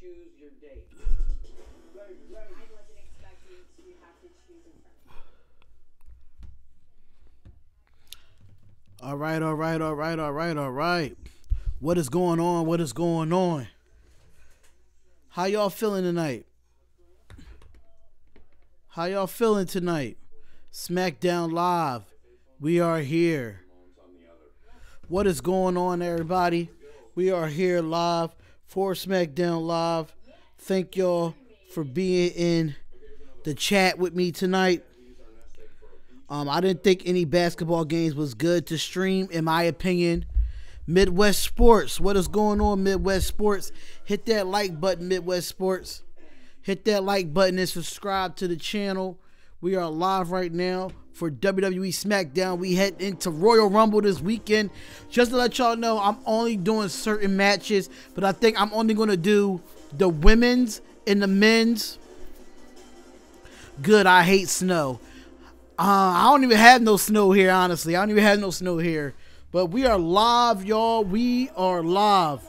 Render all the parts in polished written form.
choose your date. I wasn't expecting to have to choose in front of me. All right, all right, all right, all right, all right. What is going on? What is going on? How y'all feeling tonight? How y'all feeling tonight? SmackDown Live. We are here. What is going on, everybody? We are here live for SmackDown Live. Thank y'all for being in the chat with me tonight. I didn't think any basketball games was good to stream, in my opinion. Midwest Sports. What is going on, Midwest Sports? Hit that like button, Midwest Sports. Hit that like button and subscribe to the channel. We are live right now for WWE SmackDown. We head into Royal Rumble this weekend. Just to let y'all know, I'm only doing certain matches, but I think I'm only going to do the women's and the men's. Good, I hate snow. I don't even have no snow here, honestly. I don't even have no snow here. But we are live, y'all. We are live.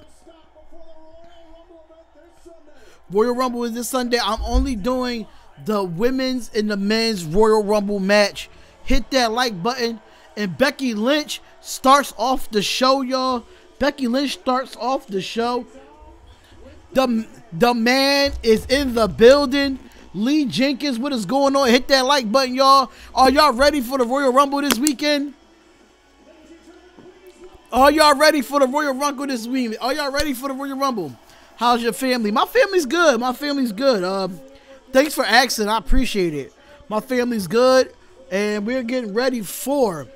Royal Rumble is this Sunday. I'm only doing the women's and the men's Royal Rumble match. Hit that like button. And Becky Lynch starts off the show, y'all. Becky Lynch starts off the show. The man is in the building. Lee Jenkins, what is going on? Hit that like button, y'all. Are y'all ready for the Royal Rumble this weekend? Are y'all ready for the Royal Rumble this week? Are y'all ready for the Royal Rumble? How's your family? My family's good. My family's good. Thanks for asking. I appreciate it. My family's good, and we're getting ready for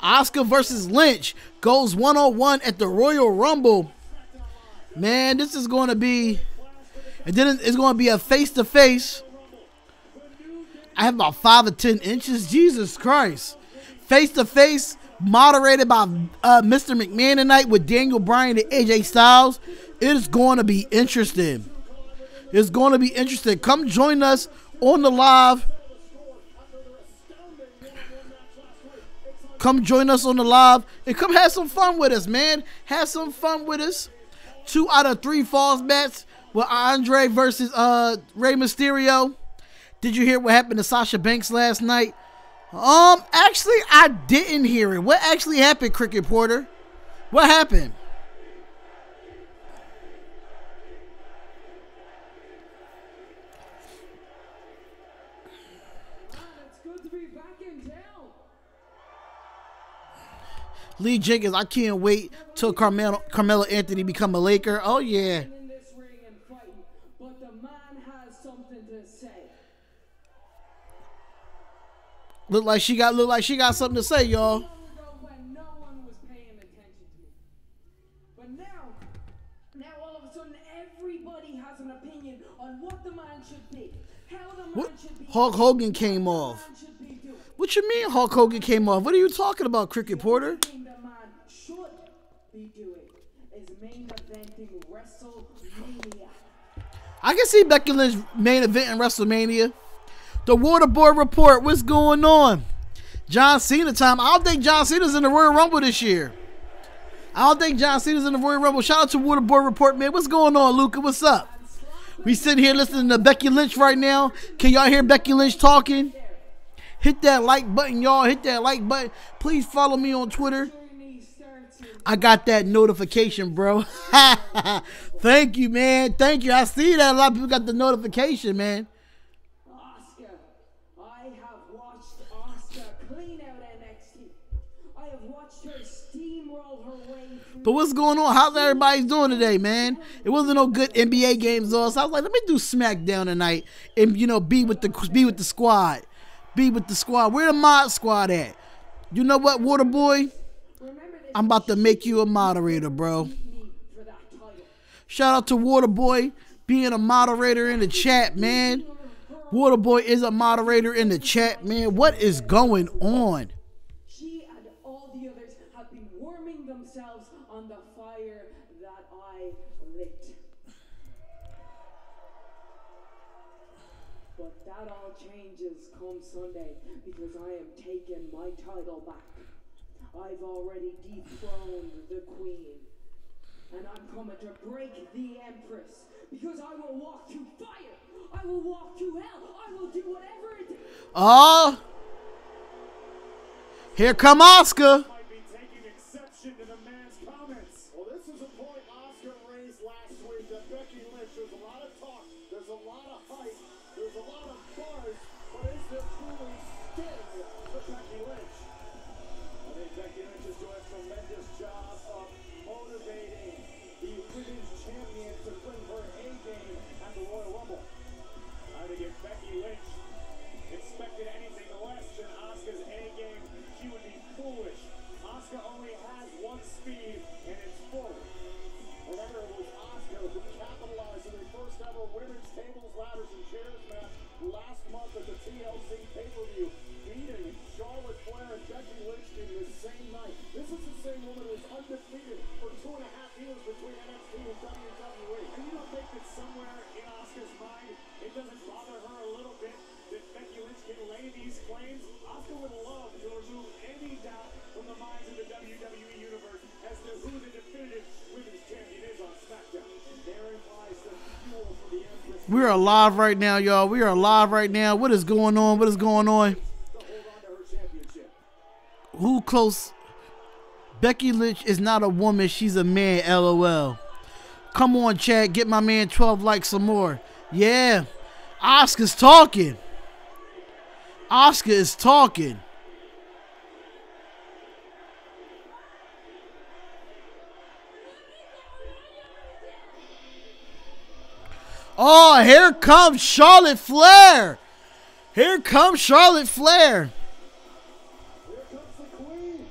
Asuka versus Lynch. Goes one-on-one at the Royal Rumble. Man, this is going to be, and then it's going to be a face-to-face. I have about 5 or 10 inches. Jesus Christ. Face-to-face. Moderated by Mr. McMahon tonight with Daniel Bryan and AJ Styles. It is going to be interesting. It's going to be interesting. Come join us on the live. Come join us on the live and come have some fun with us, man. Have some fun with us. 2 out of 3 falls bets with Andre versus Rey Mysterio. Did you hear what happened to Sasha Banks last night? Actually, I didn't hear it. What actually happened, Cricket Porter? What happened? It's good to be back in town. Lee Jenkins, I can't wait till Carmelo Anthony become a Laker. Oh, yeah. In this ring and fighting, but the man has something to say. Look like she got something to say, y'all. When no one was paying attention to me. But now all of a sudden everybody has an opinion on what the man should be. How the man What? should be. Hulk Hogan came off. The man should be doing. What you mean Hulk Hogan came off? What are you talking about, Cricket Porter? The thing the man should be doing is main eventing WrestleMania. I can see Becky Lynch main event in WrestleMania. The Waterboard Report, what's going on? John Cena time. I don't think John Cena's in the Royal Rumble this year. I don't think John Cena's in the Royal Rumble. Shout out to Waterboard Report, man. What's going on, Luca? What's up? We sitting here listening to Becky Lynch right now. Can y'all hear Becky Lynch talking? Hit that like button, y'all. Hit that like button. Please follow me on Twitter. I got that notification, bro. Thank you, man. Thank you. I see that a lot of people got the notification, man. I have watched Asuka clean out NXT. I have watched her steamroll her way through. But what's going on? How's everybody doing today, man? It wasn't no good NBA games on, so I was like, let me do SmackDown tonight and be with the squad. Be with the squad. Where the mod squad at? You know what, Waterboy? I'm about to make you a moderator, bro. Shout out to Waterboy being a moderator in the chat, man. Waterboy is a moderator in the chat, man. What is going on? She and all the others have been warming themselves on the fire that I lit. But that all changes come Sunday because I am taking my title back. I've already dethroned the Queen. And I'm coming to break the Empress. Because I will walk through fire. I will walk through hell. I will do whatever it takes. Oh, here come Oscar. Might be taking exception to the man's comments. Well, this is a point Oscar raised last week that Becky Lynch, there's a lot of talk, there's a lot of hype, there's a lot of buzz, but is there truly sting for Becky Lynch? I think Becky Lynch is doing a tremendous job of motivating the women's champion to bring her A game at the Royal Rumble. I think if Becky Lynch expected anything less than Asuka's A game, she would be foolish. Asuka only has one speed, and it's forward. Remember, it was Asuka who capitalized on the first ever women's tables, ladders, and chairs match last month at the TLC pay-per-view, beating Charlotte Flair and Becky Lynch in the same night. This is the same woman who was undefeated for 2.5 years between NXT and WWE. And you don't think that somewhere in Asuka's mind, it doesn't bother her a little bit that Becky Lynch can lay these claims? Asuka would love to remove any doubt from the minds of the WWE Universe as to who the definitive women's champion is on SmackDown. Therein lies the fuel for the Empress We are live right now, y'all. We are live right now. What is going on? What is going on? to hold on to her championship. Who close? Becky Lynch is not a woman. She's a man. LOL. Come on, Chad. Get my man 12 likes some more. Yeah. Oscar's talking. Oscar is talking. Oh, here comes Charlotte Flair. Here comes Charlotte Flair. Here comes the Queen.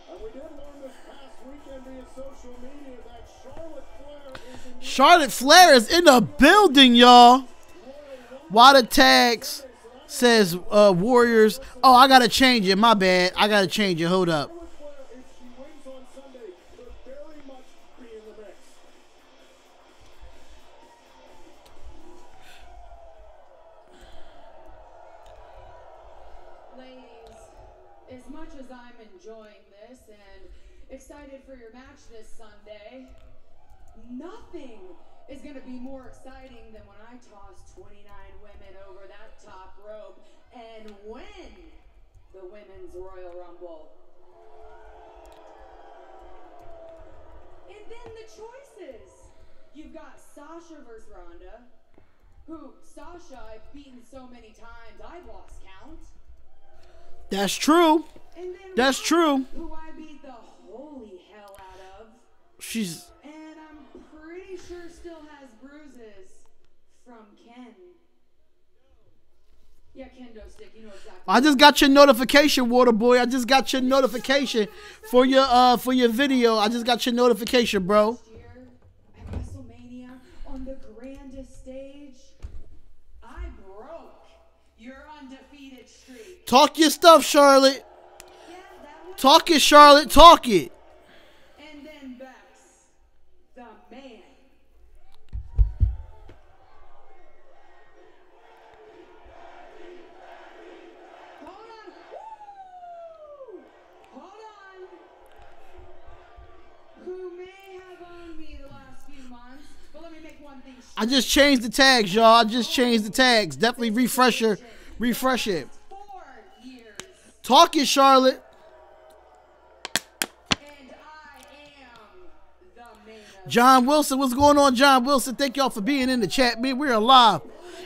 And we did learn this past weekend via social media that Charlotte Flair is in Charlotte Flair is in the building, y'all. Why the tags says Warriors? Oh, I gotta change it. My bad. I gotta change it. Hold up. Charlotte Flair, if she wins on Sunday, could very much be in the mix. Ladies, as much as I'm enjoying this and excited for your match this Sunday, nothing is going to be more exciting than when I toss 29 women over that top rope and win the Women's Royal Rumble. And then the choices. You've got Sasha versus Ronda, who Sasha I've beaten so many times I've lost count. That's true. And then That's true. who I beat the holy hell out of. She's And I'm pretty sure still has bruises from Ken. Yeah, Kendo stick, you know exactly. I just got your notification, Waterboy. I just got your notification for your video. I just got your notification, bro. Last year at WrestleMania on the grandest stage, I broke your undefeated streak. Talk your stuff, Charlotte. Yeah, that was. Talk it, Charlotte. Talk it. And then Bex, the man. Hold on. Woo! Hold on. Who may have owned me the last few months, but let me make one thing I just changed the tags, y'all. I just changed the tags. Definitely refresh it. 4 years. Talk it, Charlotte. And I am the main event. John Wilson, what's going on, John Wilson? Thank y'all for being in the chat, man. We're alive.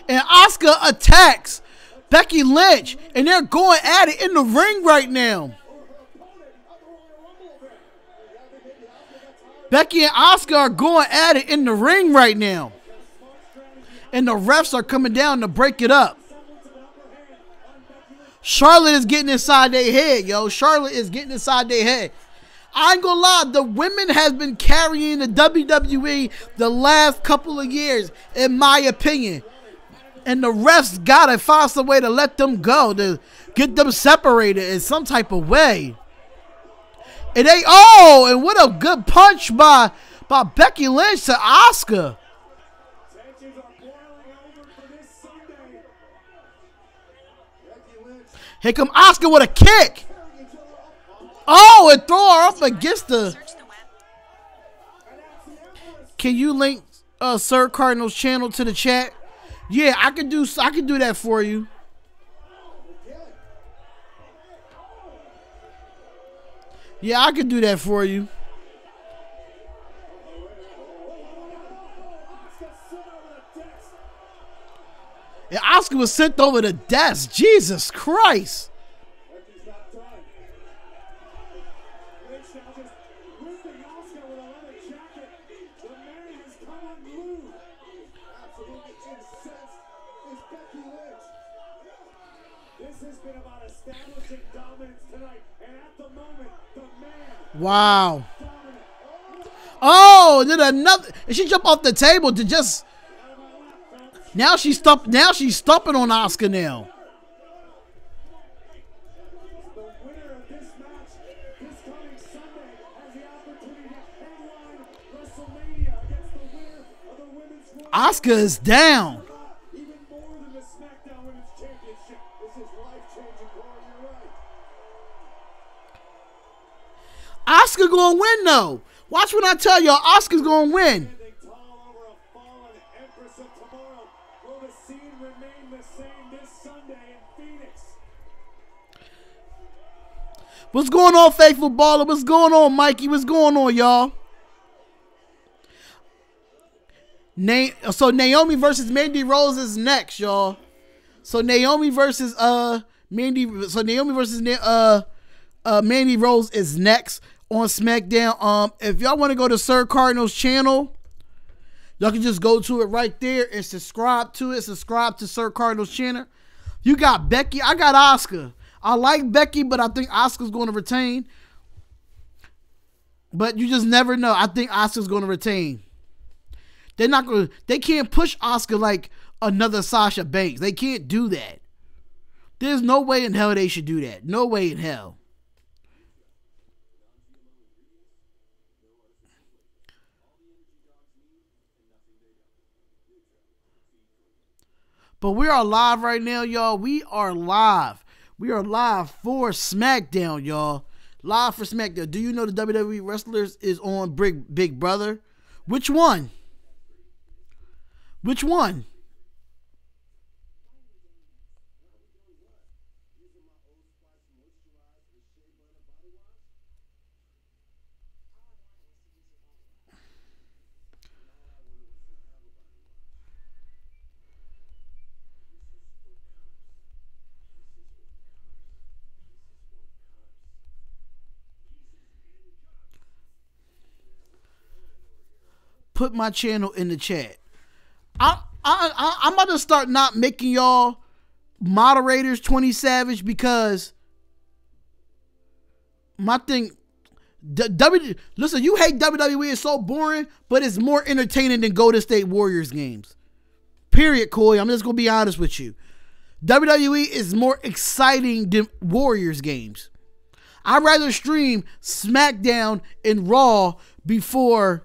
And Oscar attacks Becky Lynch, and they're going at it in the ring right now. Becky and Oscar are going at it in the ring right now. And the refs are coming down to break it up. Charlotte is getting inside their head, yo. Charlotte is getting inside their head. I ain't gonna lie, the women has been carrying the WWE the last couple of years, in my opinion. And the refs gotta find some way to let them go, to get them separated in some type of way. And they, oh, and what a good punch by Becky Lynch to Asuka. Tensions are boiling over for this Sunday. Becky Lynch Here come Asuka with a kick. Oh, and throw her up against the. Can you link Sir Cardinal's channel to the chat? Yeah, I can do that for you. Yeah, I can do that for you. And Oscar was sent over the desk. Jesus Christ. Wow. Oh, then another, and she jumped off the table to just, now she's stumping on Asuka now. Asuka is down. Even more than the SmackDown Women's Championship. This is life-changing, Corey. You're right. Asuka gonna win though. Watch when I tell y'all, Asuka's gonna win. Tall over a fallen Empress of Tomorrow. Will the scene remain the same this Sunday in Phoenix? What's going on, Faithful Baller? What's going on, Mikey? What's going on, y'all? So Naomi versus Mandy Rose is next, y'all. So Naomi versus Mandy Rose is next on SmackDown. If y'all want to go to Sir Cardinal's channel, y'all can just go to it right there and subscribe to it. Subscribe to Sir Cardinal's channel. You got Becky. I got Asuka. I like Becky, but I think Asuka's going to retain. But you just never know. I think Asuka's going to retain. They're not going to, they can't push Asuka like another Sasha Banks. They can't do that. There's no way in hell they should do that. No way in hell. But we are live right now, y'all. We are live. We are live for SmackDown, y'all. Live for SmackDown. Do you know the WWE wrestlers is on Big Brother? Which one? Which one? Put my channel in the chat. I'm about to start not making y'all moderators 20 Savage because my thing, listen, you hate WWE, it's so boring, but it's more entertaining than Golden State Warriors games. Period, Coy. I'm just going to be honest with you. WWE is more exciting than Warriors games. I'd rather stream SmackDown and Raw before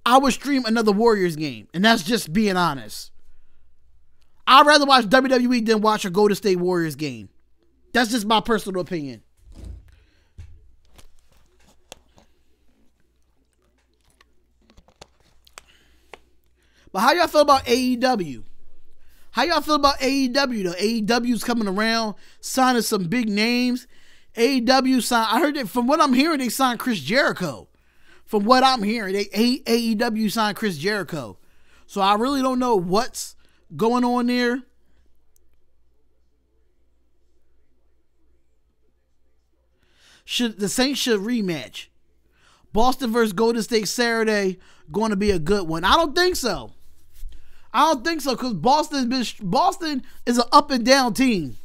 I would stream another Warriors game. And that's just being honest. I'd rather watch WWE than watch a Golden State Warriors game. That's just my personal opinion. But how y'all feel about AEW? How y'all feel about AEW though? AEW's coming around, signing some big names. AEW signed, I heard that from what I'm hearing, they signed Chris Jericho. From what I'm hearing, AEW signed Chris Jericho. So I really don't know what's going on there. The Saints should rematch. Boston versus Golden State Saturday going to be a good one. I don't think so. I don't think so because Boston is an up and down team.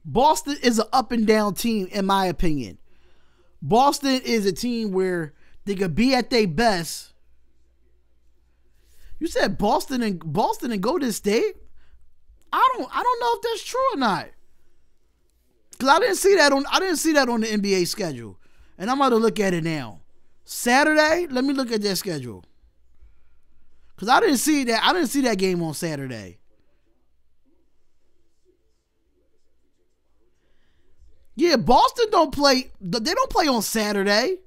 Boston is an up and down team in my opinion. Boston is a team where they could be at their best. You said Boston and Golden State? I don't know if that's true or not. Cuz I didn't see that on the NBA schedule. And I'm about to look at it now. Saturday? Let me look at their schedule. Cuz I didn't see that game on Saturday. Yeah, Boston don't play. They don't play on Saturday.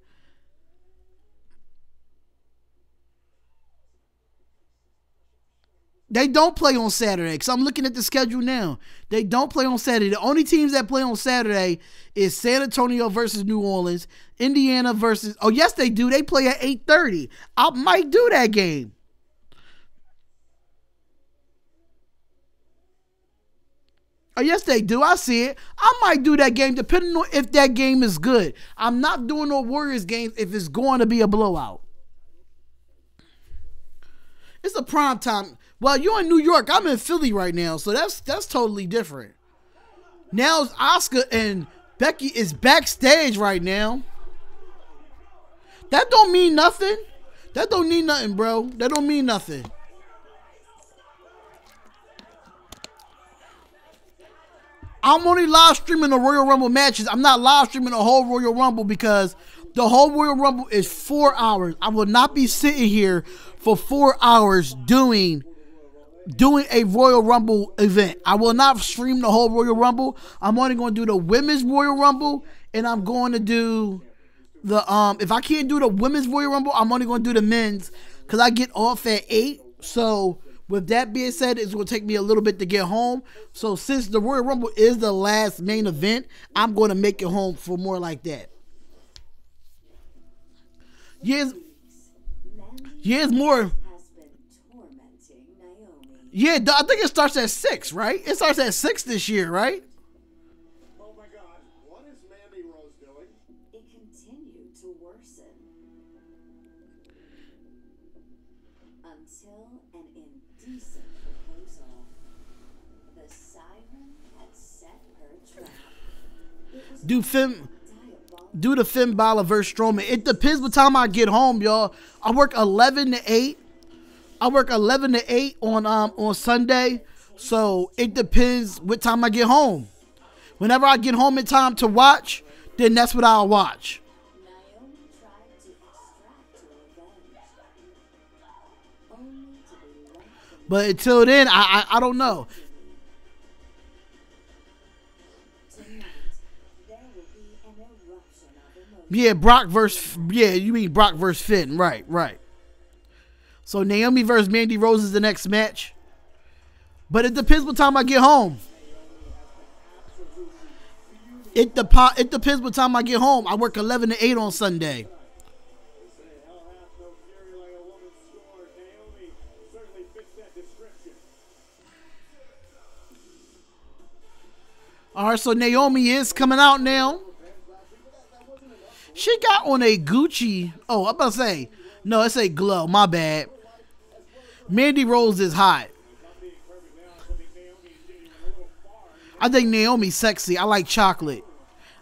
They don't play on Saturday because I'm looking at the schedule now. They don't play on Saturday. The only teams that play on Saturday is San Antonio versus New Orleans, Indiana versus. Oh yes, they do. They play at 8:30. I might do that game. Oh yes, they do. I see it. I might do that game depending on if that game is good. I'm not doing no Warriors games if it's going to be a blowout. It's a prime time. Well, you're in New York. I'm in Philly right now, so that's totally different. Now Asuka and Becky is backstage right now. That don't mean nothing. That don't mean nothing, bro. That don't mean nothing. I'm only live streaming the Royal Rumble matches. I'm not live streaming the whole Royal Rumble because the whole Royal Rumble is 4 hours. I will not be sitting here for 4 hours doing a Royal Rumble event. I will not stream the whole Royal Rumble. I'm only going to do the Women's Royal Rumble, and I'm going to do the if I can't do the Women's Royal Rumble, I'm only going to do the men's because I get off at 8. So with that being said, it's going to take me a little bit to get home. So since the Royal Rumble is the last main event, I'm going to make it home for more like that. Years more. Yeah, I think it starts at 6, right? It starts at 6 this year, right? Oh my God, what is Mandy Rose doing? It continued to worsen until an indecent proposal. The siren had set her trap. Do the Finn Balor versus Strowman. It depends what time I get home, y'all. I work 11 to 8. I work 11 to 8 on Sunday, so it depends what time I get home. Whenever I get home in time to watch, then that's what I'll watch. Naomi tried to extract her revenge, only to be left in But until then, I don't know. tonight. There will be an eruption of emotion. Yeah, you mean Brock versus Finn. Right. So Naomi versus Mandy Rose is the next match. But it depends what time I get home. It depends what time I get home. I work 11 to 8 on Sunday. All right, so Naomi is coming out now. She got on a Gucci. Oh, I'm about to say. No, it's a glow. My bad. Mandy Rose is hot. I think Naomi's sexy. I like chocolate.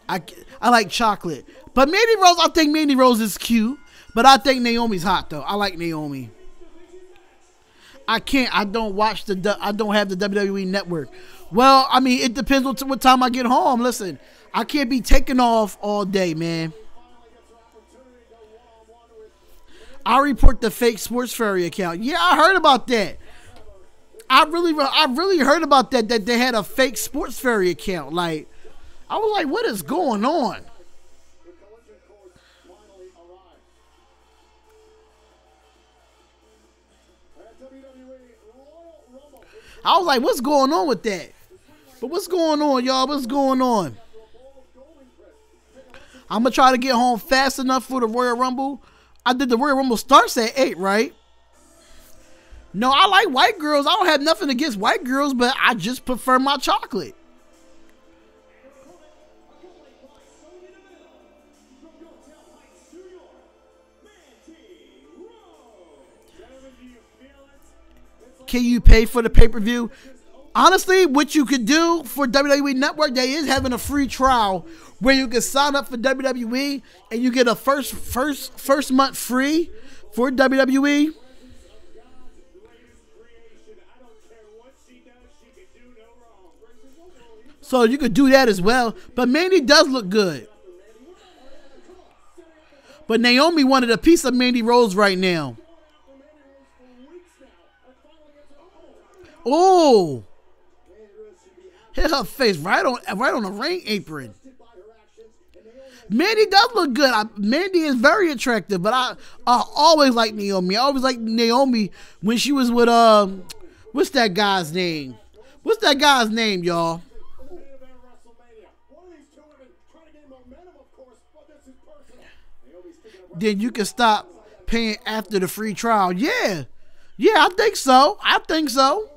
I like chocolate. But I think Mandy Rose is cute. But I think Naomi's hot though. I like Naomi. I don't have the WWE Network. Well, I mean, it depends what time I get home. Listen, I can't be taking off all day, man. I report the fake Sports Fairy account. Yeah, I heard about that. I really heard about that they had a fake Sports Fairy account. Like, I was like, what is going on? I was like, what's going on with that? But what's going on, y'all? What's going on? I'm going to try to get home fast enough for the Royal Rumble. The Royal Rumble starts at 8, right? No, I like white girls. I don't have nothing against white girls, but I just prefer my chocolate. Can you pay for the pay-per-view? Honestly, what you could do for WWE Network, they is having a free trial where you can sign up for WWE and you get a first month free for WWE. So you could do that as well. But Mandy does look good. But Naomi wanted a piece of Mandy Rose right now. Oh, hit her face right on the ring apron. Mandy does look good. Mandy is very attractive, but I always like Naomi. I always liked Naomi when she was with What's that guy's name? What's that guy's name, y'all? Then you can stop paying after the free trial. Yeah. Yeah, I think so. I think so.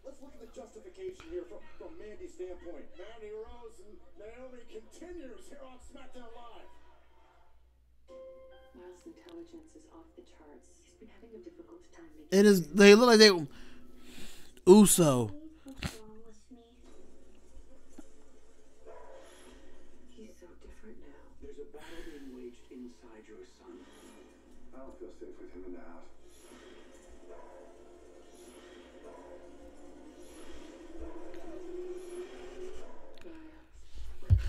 Let's look at the justification here from Mandy's standpoint. Mandy Rose and Naomi continues here on SmackDown Live. Miles' intelligence is off the charts. He's been having a difficult time making. It is. They look like they. Uso. What's wrong with me? He's so different now. There's a battle being waged inside your son. I don't feel safe with him in the house.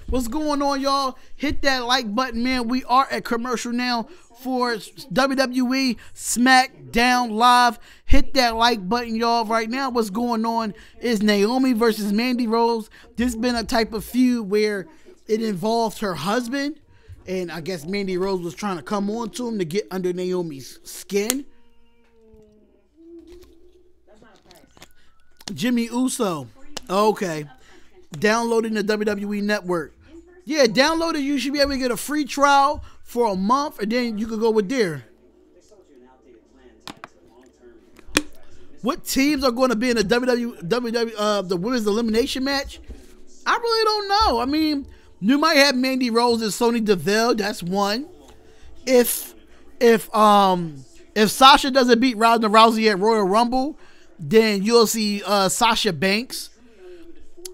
What's going on, y'all? Hit that like button, man. We are at commercial now for WWE SmackDown Live. Hit that like button, y'all. Right now, what's going on is Naomi versus Mandy Rose. This been a type of feud where it involved her husband, and I guess Mandy Rose was trying to come on to him to get under Naomi's skin. Jimmy Uso. Okay. Downloading the WWE Network. Yeah, download it. You should be able to get a free trial for a month, and then you could go with there. What teams are going to be in the WWE the Women's Elimination match? I really don't know. I mean, you might have Mandy Rose and Sonya Deville. That's one. If Sasha doesn't beat Ronda Rousey at Royal Rumble, then you'll see Sasha Banks.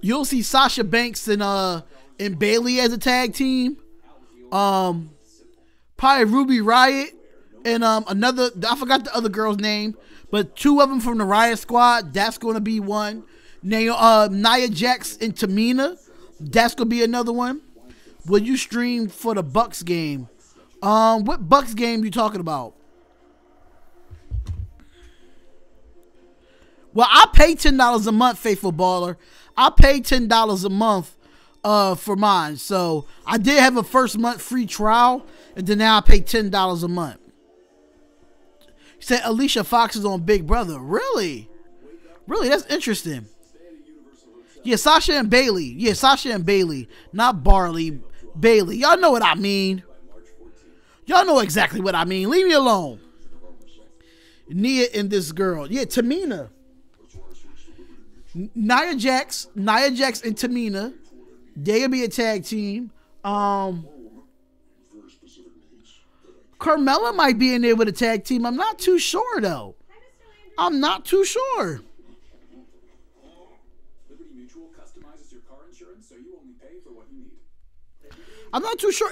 You'll see Sasha Banks and Bayley as a tag team. Probably Ruby Riott and another. I forgot the other girl's name, but two of them from the Riott Squad. That's going to be one. Nia Jax and Tamina. That's going to be another one. Will you stream for the Bucks game? What Bucks game you talking about? Well, I pay $10 a month, Faithful Baller. I pay $10 a month for mine. So I did have a first month free trial, and then now I pay $10 a month. He said Alicia Fox is on Big Brother. Really? Really? That's interesting. Yeah, Sasha and Bayley. Yeah, Sasha and Bayley. Not Barley. Bayley. Y'all know what I mean. Y'all know exactly what I mean. Leave me alone. Nia and this girl. Yeah, Tamina. Nia Jax and Tamina, they'll be a tag team. Carmella might be in there with a tag team. I'm not too sure though. I'm not too sure. Liberty Mutual customizes your car insurance so you only pay for what you need. I'm not too sure.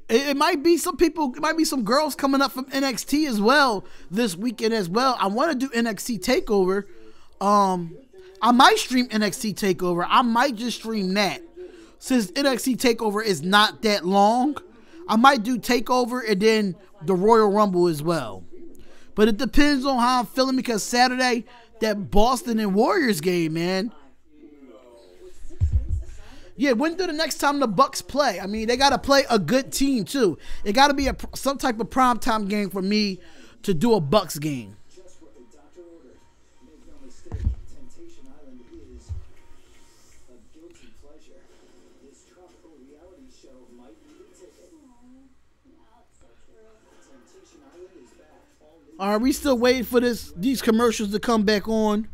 It might be some people. It might be some girls coming up from NXT as well this weekend as well. I want to do NXT Takeover. I might stream NXT Takeover. I might just stream that. Since NXT Takeover is not that long, I might do Takeover and then the Royal Rumble as well. But it depends on how I'm feeling because Saturday, that Boston and Warriors game, man. Yeah, when do the next time the Bucks play? I mean, they got to play a good team, too. It got to be some type of primetime game for me to do a Bucks game. Are we still waiting for these commercials to come back on?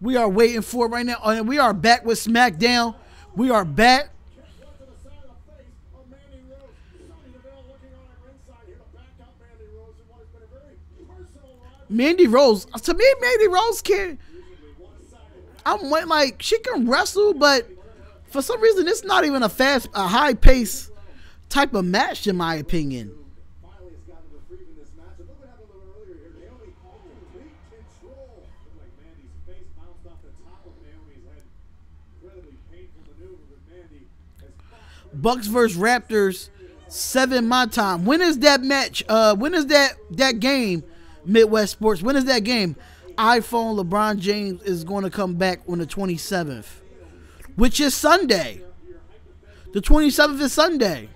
We are waiting for it right now. And we are back with SmackDown. We are back. Mandy Rose. To me, Mandy Rose can't. I'm like, she can wrestle, but for some reason, it's not even a high-paced type of match, in my opinion. Bucks versus Raptors, 7 my time. When is that match? When is that game? Midwest Sports. When is that game? iPhone LeBron James is going to come back on the 27th, which is Sunday. The 27th is Sunday.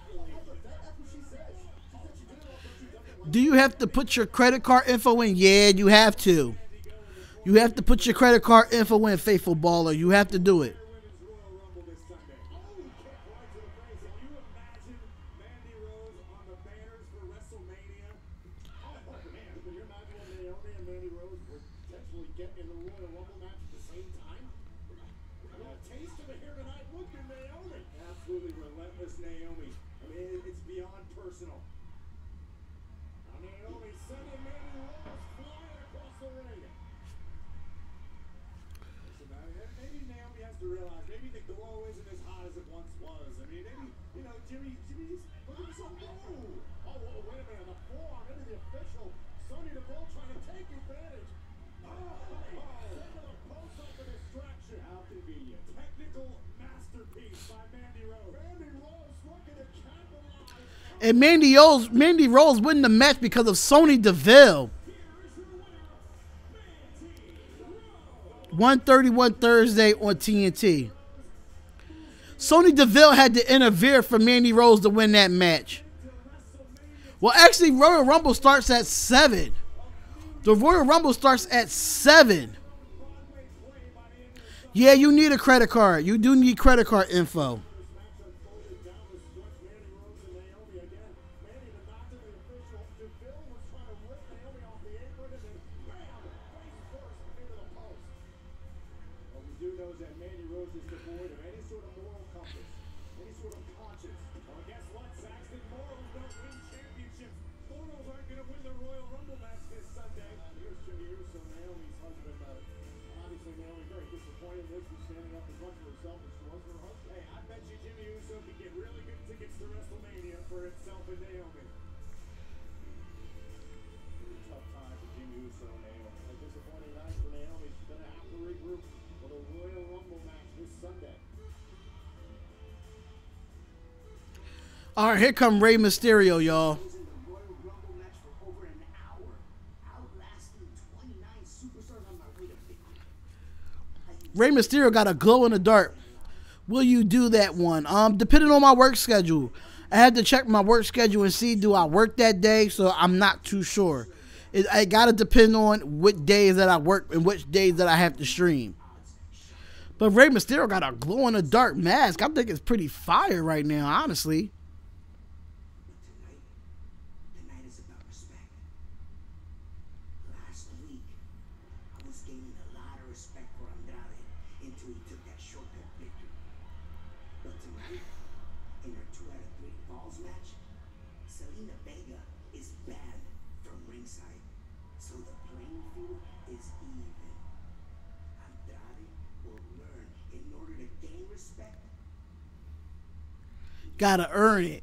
Do you have to put your credit card info in? Yeah, you have to. You have to put your credit card info in, faithful baller. You have to do it. Absolutely relentless Naomi. I mean, it's beyond personal. Naomi sending Mandy Rose flying across the ring. Listen, maybe Naomi has to realize, maybe the glow isn't as hot as it once was. I mean, maybe, you know, Jimmy's looking for some glow. Oh, wait a minute, the forearm into the official. Sonya Deville trying to take advantage. Post up a distraction. How convenient. Technical masterpiece by Mandy Rose. Mandy Rose looking to capitalize. And Mandy Rose winning the match because of Sonya Deville. 131 Thursday on TNT. Sonya Deville had to interfere for Mandy Rose to win that match. Well, actually, Royal Rumble starts at 7. The Royal Rumble starts at 7. Yeah, you need a credit card. You do need credit card info. All right, here come Rey Mysterio, y'all. Rey Mysterio got a glow in the dark. Will you do that one? Depending on my work schedule. I had to check my work schedule and see, do I work that day? So I'm not too sure. I gotta depend on what days that I work and which days that I have to stream. But Rey Mysterio got a glow in the dark mask. I think it's pretty fire right now, honestly. Gotta earn it.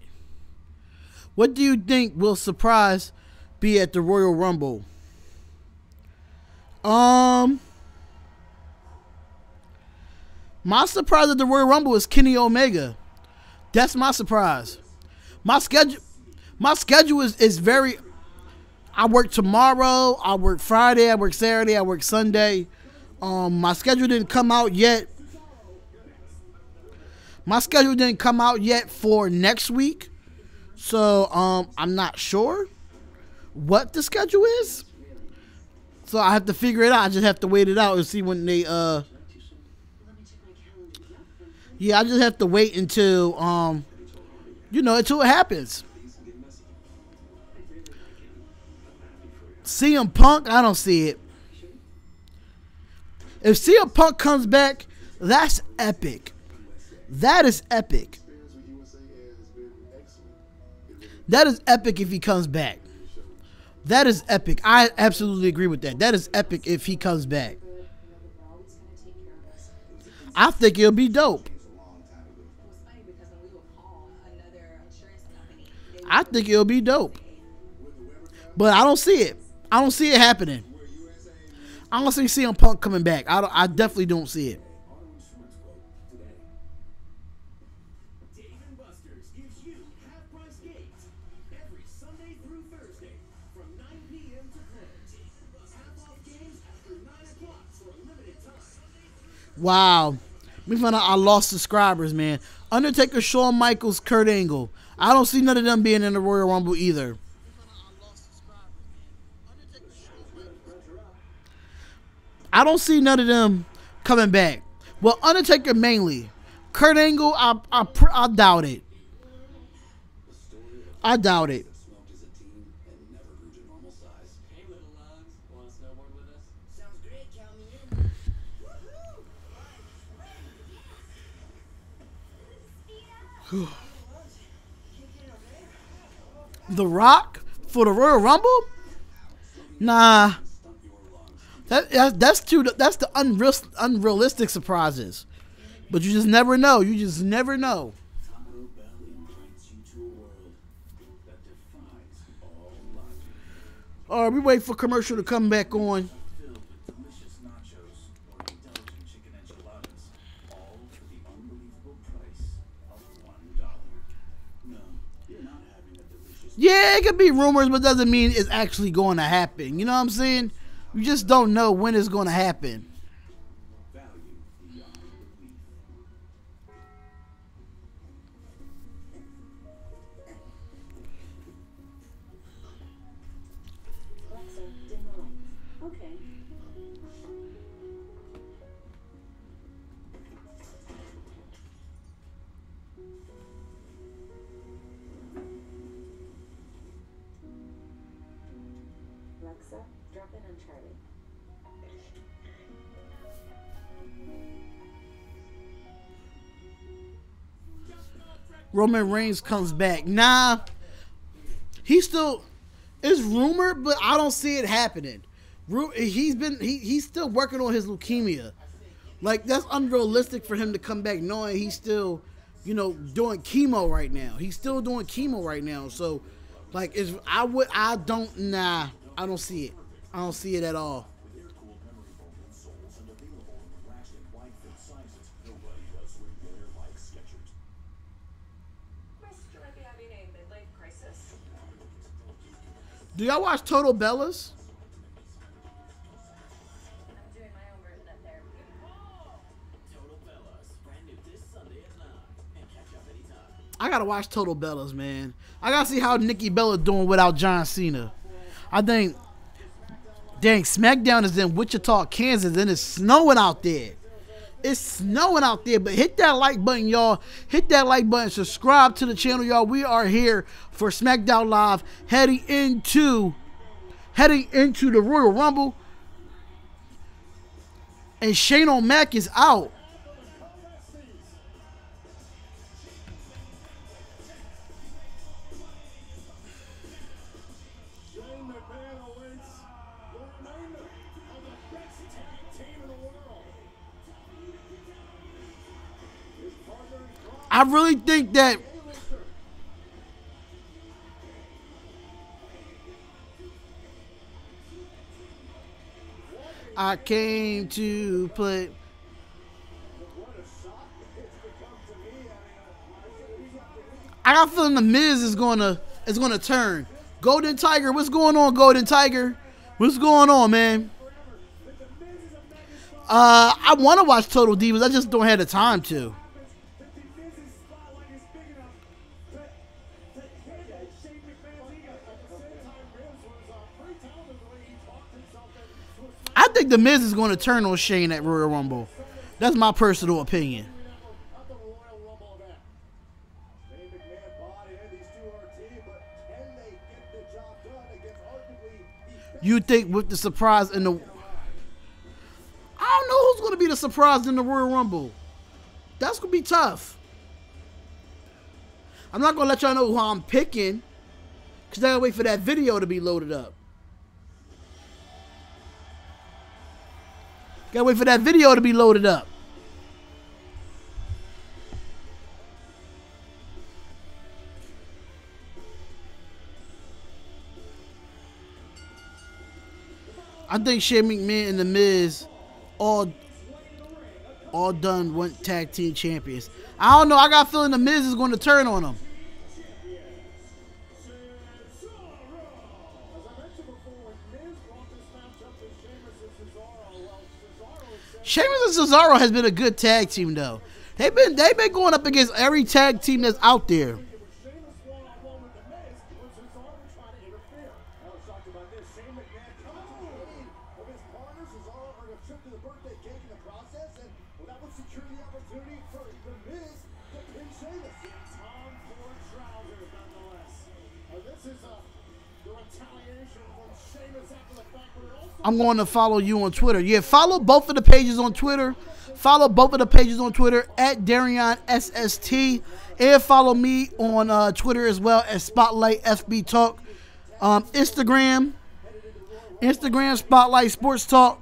What do you think will surprise be at the Royal Rumble? My surprise at the Royal Rumble is Kenny Omega. That's my surprise. My schedule is very. I work tomorrow. I work Friday. I work Saturday. I work Sunday. My schedule didn't come out yet. My schedule didn't come out yet for next week, so I'm not sure what the schedule is. So I have to figure it out. I just have to wait it out and see when they yeah, I just have to wait until until it happens. CM Punk, I don't see it. If CM Punk comes back, that's epic. That is epic. That is epic if he comes back. That is epic. I absolutely agree with that. That is epic if he comes back. I think it'll be dope. I think it'll be dope. But I don't see it. I don't see it happening. I don't see CM Punk coming back. I definitely don't see it. Wow. We found out I lost subscribers, man. Undertaker, Shawn Michaels, Kurt Angle. I don't see none of them being in the Royal Rumble either. I don't see none of them coming back. Well, Undertaker mainly. Kurt Angle, I doubt it. I doubt it. Smoked as a teen and never grew to normal size. Hey, little lugs, want to snowboard with us? Sounds great, count me in. The Rock for the Royal Rumble? Nah. That's the unrealistic surprises. But you just never know. You just never know. Taco Bell invites you to a world that defies all logic. All right, we wait for commercial to come back on. Filled with delicious nachos or indulgent chicken enchiladas, all for the unbelievable price of $1. No, you're not having a delicious Yeah, it could be rumors, but doesn't mean it's actually going to happen. You know what I'm saying? You just don't know when it's going to happen. value beyond belief. Alexa, dim the lights. Okay. Alexa, drop in Uncharted. Roman Reigns comes back. Nah, he's still. It's rumored, but I don't see it happening. He's still working on his leukemia. Like, that's unrealistic for him to come back knowing he's still, doing chemo right now. He's still doing chemo right now. So, like, I don't see it. I don't see it at all. With air-cooled memory foam insoles and available in relaxed and wide-fit sizes, nobody does wear like Skechers. My sister might be having a midlife crisis. Do y'all watch Total Bellas? I'm doing my own version of therapy. Total Bellas, brand new this Sunday at 9. And catch up anytime. I gotta watch Total Bellas, man. I gotta see how Nikki Bella doing without John Cena. I think, dang, SmackDown is in Wichita, Kansas, and it's snowing out there. It's snowing out there, but hit that like button, y'all. Hit that like button. Subscribe to the channel, y'all. We are here for SmackDown Live, heading into the Royal Rumble. And Shane O'Mac is out. Shane McMahon awaits the remainder of the best tag team in the world. His partner in crime, I really think that A-lister. I came to play. What a shock it's become to me. I got a feeling the Miz is gonna turn. Golden Tiger, what's going on, Golden Tiger? What's going on, man? I want to watch Total Divas. I just don't have the time to. That the Miz's spotlight is big enough to hit Shane McMahon's ego. At the same time, Miz was pretty talented the way he talked himself into a I think the Miz is going to turn on Shane at Royal Rumble. That's my personal opinion. at the Royal Rumble event. Shane McMahon bought in. These two are a team, but can they get the job done against arguably the best You think with the surprise in the... I don't know who's going to be the surprise in the Royal Rumble. That's going to be tough. I'm not going to let y'all know who I'm picking, because I got to wait for that video to be loaded up. Got to wait for that video to be loaded up. I think Shane McMahon and The Miz all done went tag team champions. I don't know. I got a feeling The Miz is going to turn on them. Sheamus and Cesaro has been a good tag team though. They've been going up against every tag team that's out there. Cesaro earned a trip to the birthday cake in the process, and well, that would secure the opportunity for The Miz to pin Sheamus. Tom Ford trousers, nonetheless. This is the retaliation from Sheamus after the fact, but it also I'm going to follow you on Twitter. Yeah, follow both of the pages on Twitter. Follow both of the pages on Twitter at Darion SST. And follow me on Twitter as well as Spotlight FB Talk. Instagram Spotlight Sports Talk.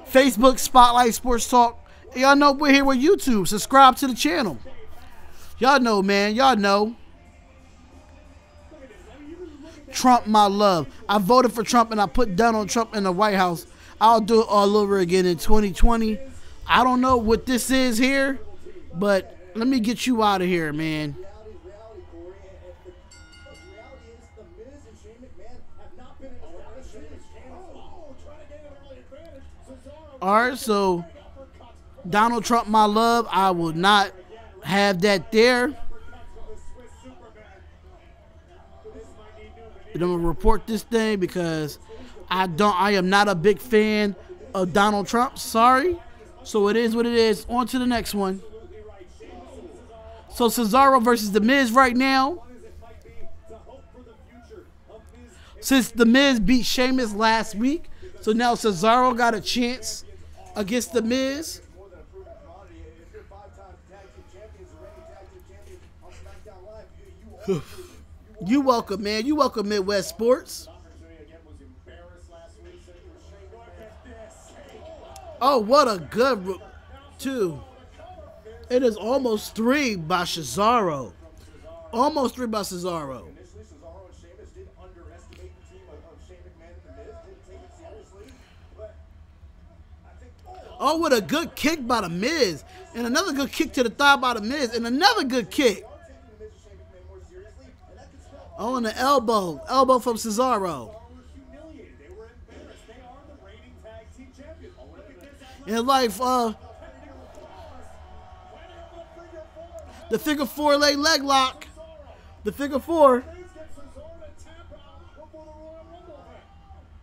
Facebook Spotlight Sports Talk. And y'all know we're here with YouTube. Subscribe to the channel. Y'all know, man. Y'all know. Trump, my love. I voted for Trump and I put Donald Trump in the White House. I'll do it all over again in 2020. I don't know what this is here, but let me get you out of here, man. reality, Corey. Reality is The Miz and Shane McMahon have not been in a trying to gain an early advantage. Cesaro. All right, so Donald Trump, my love, I will not have that there. And I'm gonna report this thing because I am not a big fan of Donald Trump. Sorry. So it is what it is. On to the next one. So Cesaro versus The Miz right now. Since The Miz beat Sheamus last week, so now Cesaro got a chance against The Miz. More than a proven commodity. If you're 5-time tag team champions, or reigning tag team champions on SmackDown Live, you are proven. You welcome, man. You welcome Midwest Sports. Oh, what a good two. It is almost 3 by Cesaro. Almost 3 by Cesaro. Initially, Cesaro and Sheamus did underestimate the team of Shane McMahon and The Miz. Didn't take it seriously. But I think, Oh, what a good kick by The Miz. And another good kick to the thigh by The Miz. And another good kick. taking The Miz and Shane McMahon more seriously, and that could spell Oh, and the elbow. Elbow from Cesaro. were humiliated. They were embarrassed. They are the reigning tag team champions. Look at this. And like, the figure 4 leg lock. The figure 4. Miz gets Cesaro to tap out before the Royal Rumble event.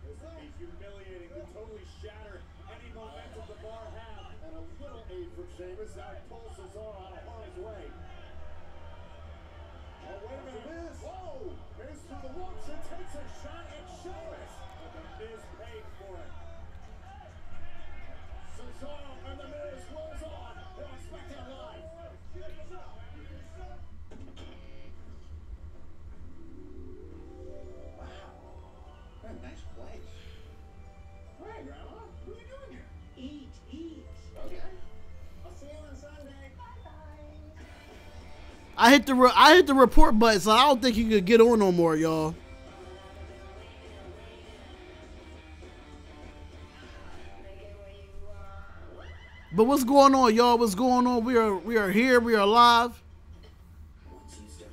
This would be humiliating to totally shatter any momentum the bar have. And a little aid from Sheamus now pulls Cesaro out of harm's way. Oh, wait a minute. Miz. Whoa! Miz through the ropes and takes a shot at Sheamus. But the Miz paid for it. Cesaro and the Miz rolls on. They're on SmackDown Live. Man, nice place. Hey, Grandma. What are you doing here? Eat. Okay. I'll see you on Sunday. I hit the report button, so I don't think you could get on no more, y'all. But what's going on, y'all? What's going on? We are here. We are live.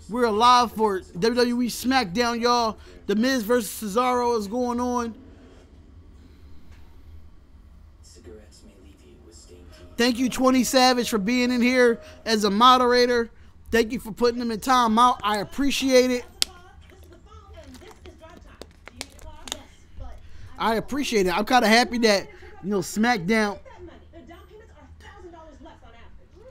We're live for WWE SmackDown, y'all. The Miz versus Cesaro is going on. Cigarettes may leave you with stained teeth. Thank you, 20 Savage, for being in here as a moderator. Thank you for putting them in time out. I appreciate it. I appreciate it. I'm kind of happy that, you know, SmackDown.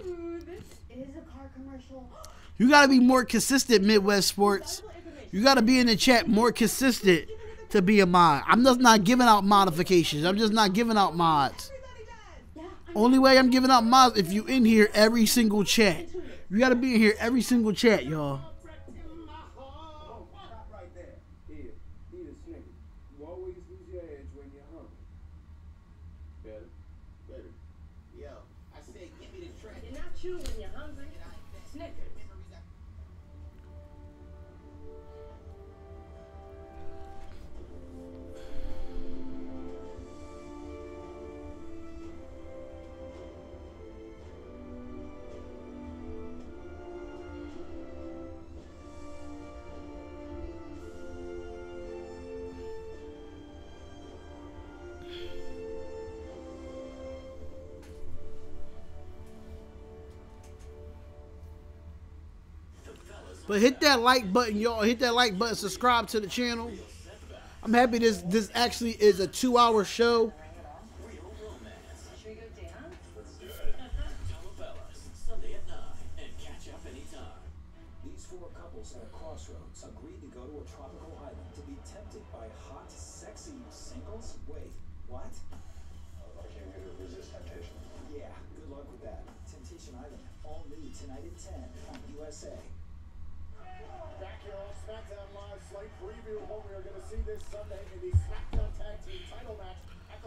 This is a car commercial. You got to be more consistent, Midwest Sports. You got to be in the chat more consistent to be a mod. I'm just not giving out modifications. I'm just not giving out mods. Only way I'm giving out mods if you in here every single chat. You got to be in here every single chat, y'all. Stop right there. Here, eat a Snickers. You always lose your edge when you're hungry. Better. Yo, I said give me the track. Not you when you're hungry. Snickers. But hit that like button, y'all. Hit that like button. Subscribe to the channel. I'm happy this actually is a 2-hour show. Real romance. Should we go dance? Telefellas, Sunday at 9, and catch up anytime. These four couples at a crossroads agreed to go to a tropical island to be tempted by hot, sexy singles. Wait, what? I came here to resist temptation. Yeah, good luck with that. Temptation Island, all new tonight at 10 on USA. Back here on SmackDown Live, slight preview of what we are going to see this Sunday in the SmackDown Tag Team title match.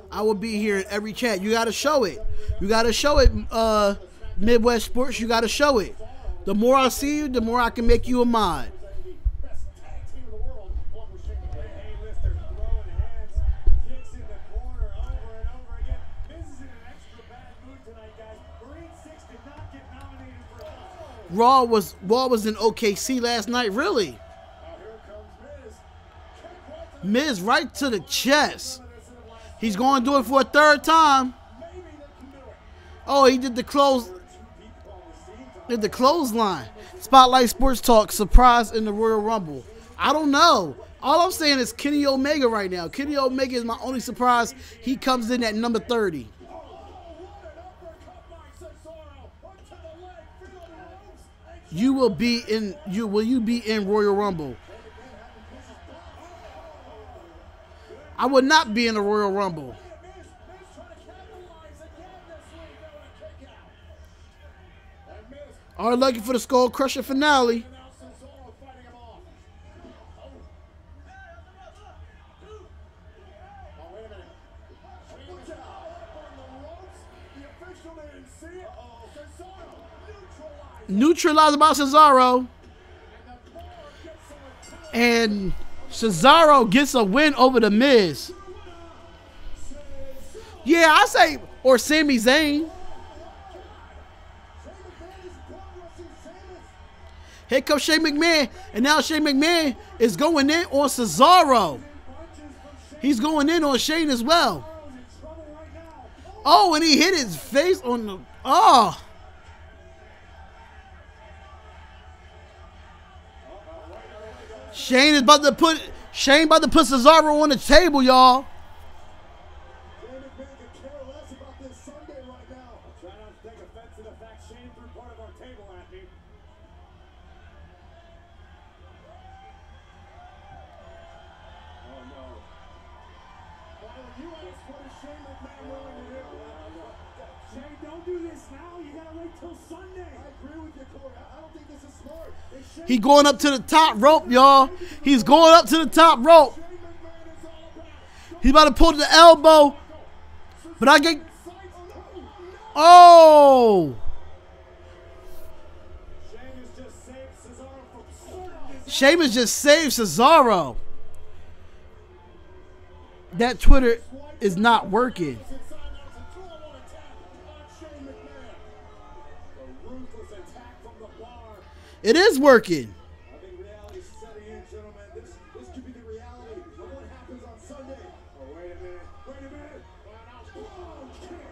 I will be here in every chat. You gotta show it. You gotta show it, Midwest Sports. You gotta show it. The more I see you, the more I can make you a mod. Best tag team in the world, along with Shane McMahon. A-lister throwing hands, kicks in the corner over and over again. Miz is in an extra bad mood tonight, guys. Marine 6 did not get nominated for us. Raw was in OKC last night. Really, Now here comes Miz. Miz right to the chest. He's going to do it for a third time. Maybe they can do it. Oh, he did the close. Did the clothesline. Spotlight Sports Talk surprise in the Royal Rumble. I don't know. All I'm saying is Kenny Omega right now. Kenny Omega is my only surprise. He comes in at number 30. Oh, what an uppercut by Cesaro. Onto the leg, through the ropes. And You will be in. Will you be in Royal Rumble? I would not be in the Royal Rumble. Miz trying to capitalize again this week. They want a kick out. And Miz Are lucky for the Skull Crusher finale. and now Cesaro fighting him off. Oh, wait a minute. Watch out. Up on the ropes. The official didn't see it. Cesaro neutralized. Neutralized by Cesaro. And the bar gets some attack. And Cesaro gets a win over the Miz. Yeah, I say, or Sami Zayn. Here comes Shane McMahon, and now Shane McMahon is going in on Cesaro. He's going in on Shane as well. Oh, and he hit his face on the. Oh. Shane about to put Cesaro on the table, y'all. Shane McMahon could care less about this Sunday right now. I'll try not to take offense to the fact Shane threw part of our table at me. Oh no. Well, you asked what is Shane McMahon willing to do? Shane, don't do this now. You gotta wait till Sunday. I agree with you, Corey. I don't think this is smart. If Shane He going up to the top rope, y'all. He's going up to the top rope. McMahon is all about. He's about to pull the elbow. But I get. Oh! Sheamus just saved Cesaro from starting this. Sheamus just saved Cesaro. That Twitter is not working. Inside now, it's a 2-on-1 attack on Shane McMahon. A ruthless attack from the bar. It is working. I think reality's setting in, gentlemen. This could be the reality of what happens on Sunday. Oh, wait a minute. Wait a minute. Oh, kick.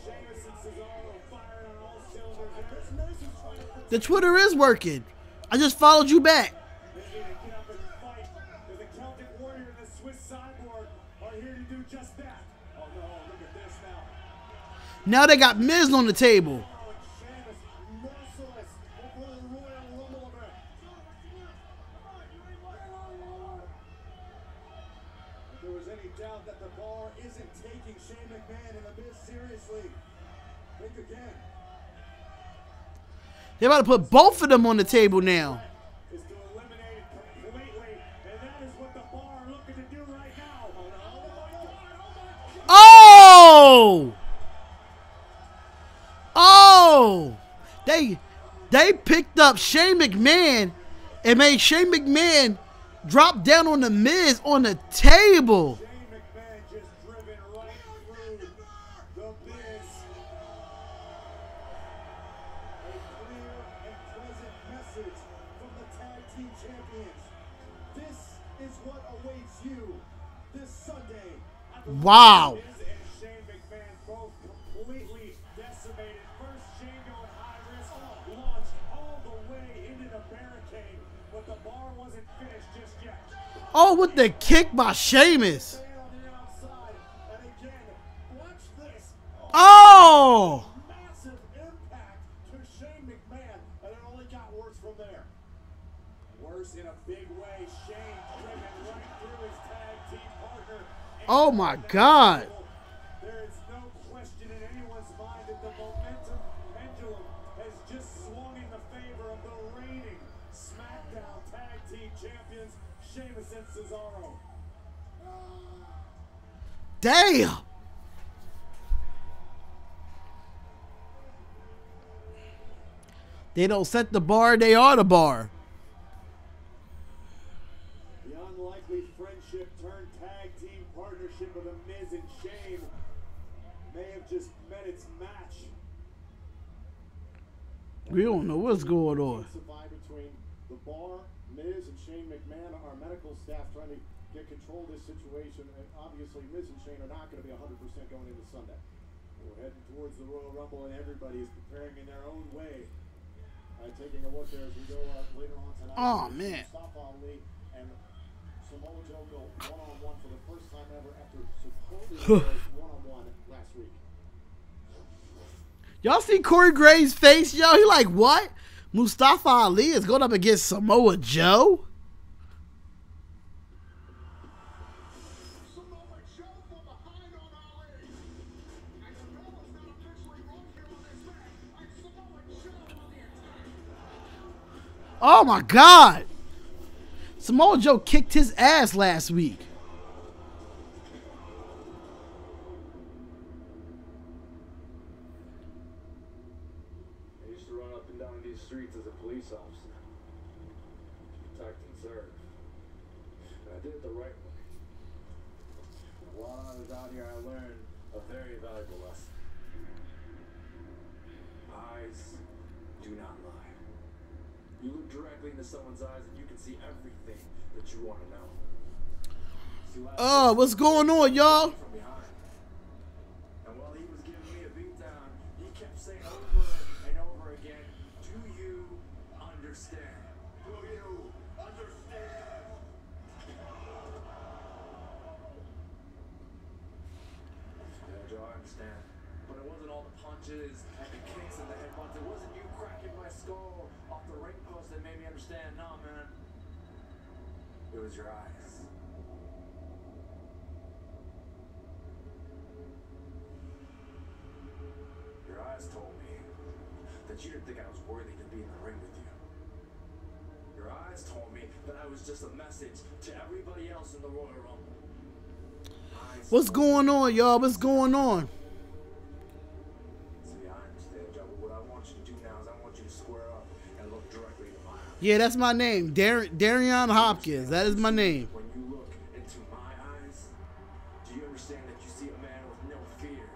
Sheamus and Cesaro firing on all cylinders. And this Miz is trying to protect The Twitter is working. I just followed you back. They need to get up and fight. Because the Celtic Warrior and the Swiss Cyborg are here to do just that. Oh no, look at this now. Now they got Miz on the table. Oh, and Sheamus merciless before the Royal Rumble event. If there was any doubt that the bar isn't taking Shane McMahon and the Miz seriously, think again. They're about to put both of them on the table now. Is to eliminate it completely, and that is what the bar are looking to do right now. Oh my God! Oh my God! Oh! They picked up Shane McMahon and made Shane McMahon drop down on the Miz on the table. Shane McMahon just driven right through the Miz. A clear and pleasant message from the tag team champions. This is what awaits you this Sunday. At the Wow. Miz and Shane McMahon both completely decimated. First, Shane going high risk, but the bar wasn't finished just yet. Oh, with the kick by Sheamus. Stay on the outside, and again, watch this. Oh! Massive impact to Shane McMahon, and it only got worse from there. Worse in a big way. Shane driven right through his tag team partner. Oh my God. There is no question in anyone's mind that the momentum pendulum has just swung in the favor of the reigning SmackDown Tag Team Champions, Sheamus and Cesaro. Damn. They don't set the bar, they are the bar. The unlikely friendship turned tag team partnership of The Miz and Shane may have just met its match. We don't know what's going on. Between the bar, Miz, and Shane McMahon, our medical staff trying to get control of this situation, and obviously Miz and Shane are not going to be 100% going into Sunday. We're heading towards the Royal Rumble, and everybody is preparing in their own way. Taking a look there as we go later on tonight. Oh, man. Mustafa Ali and Samoa Joe go one-on-one for the first time ever after supposedly one-on-one last week. Y'all see Corey Graves' face, yo? He like, what? Mustafa Ali is going up against Samoa Joe? Samoa Joe from behind on Ali. And the bell is not officially rung here on this match. And Samoa Joe on the attack. Oh my God. Samoa Joe kicked his ass last week. I used to run up and down these streets as a police officer. Protect and serve. And I did it the right way. While I was out here, I learned a very valuable lesson. Eyes do not lie. You look directly into someone's eyes and you can see everything that you want to know. See, What's going on, y'all? from behind. And while he was giving me a beatdown, he kept saying over and over again, "Do you understand? Do you understand?" Yeah, Joe, I understand. But it wasn't all the punches and the kicks and the headbutts. It wasn't you cracking my skull off the ring post that made me understand. No, man. It was your eyes. Your eyes told me that you didn't think I was worthy to be in the ring with you. Your eyes told me that I was just a message to everybody else in the Royal Rumble. What's going on, y'all? What's going on? See, I understand, Joe, but what I want you to do now is I want you to square up and look directly into my eyes. Yeah, that's my name. Darion Hopkins. That is my name. When you look into my eyes, do you understand that you see a man with no fear,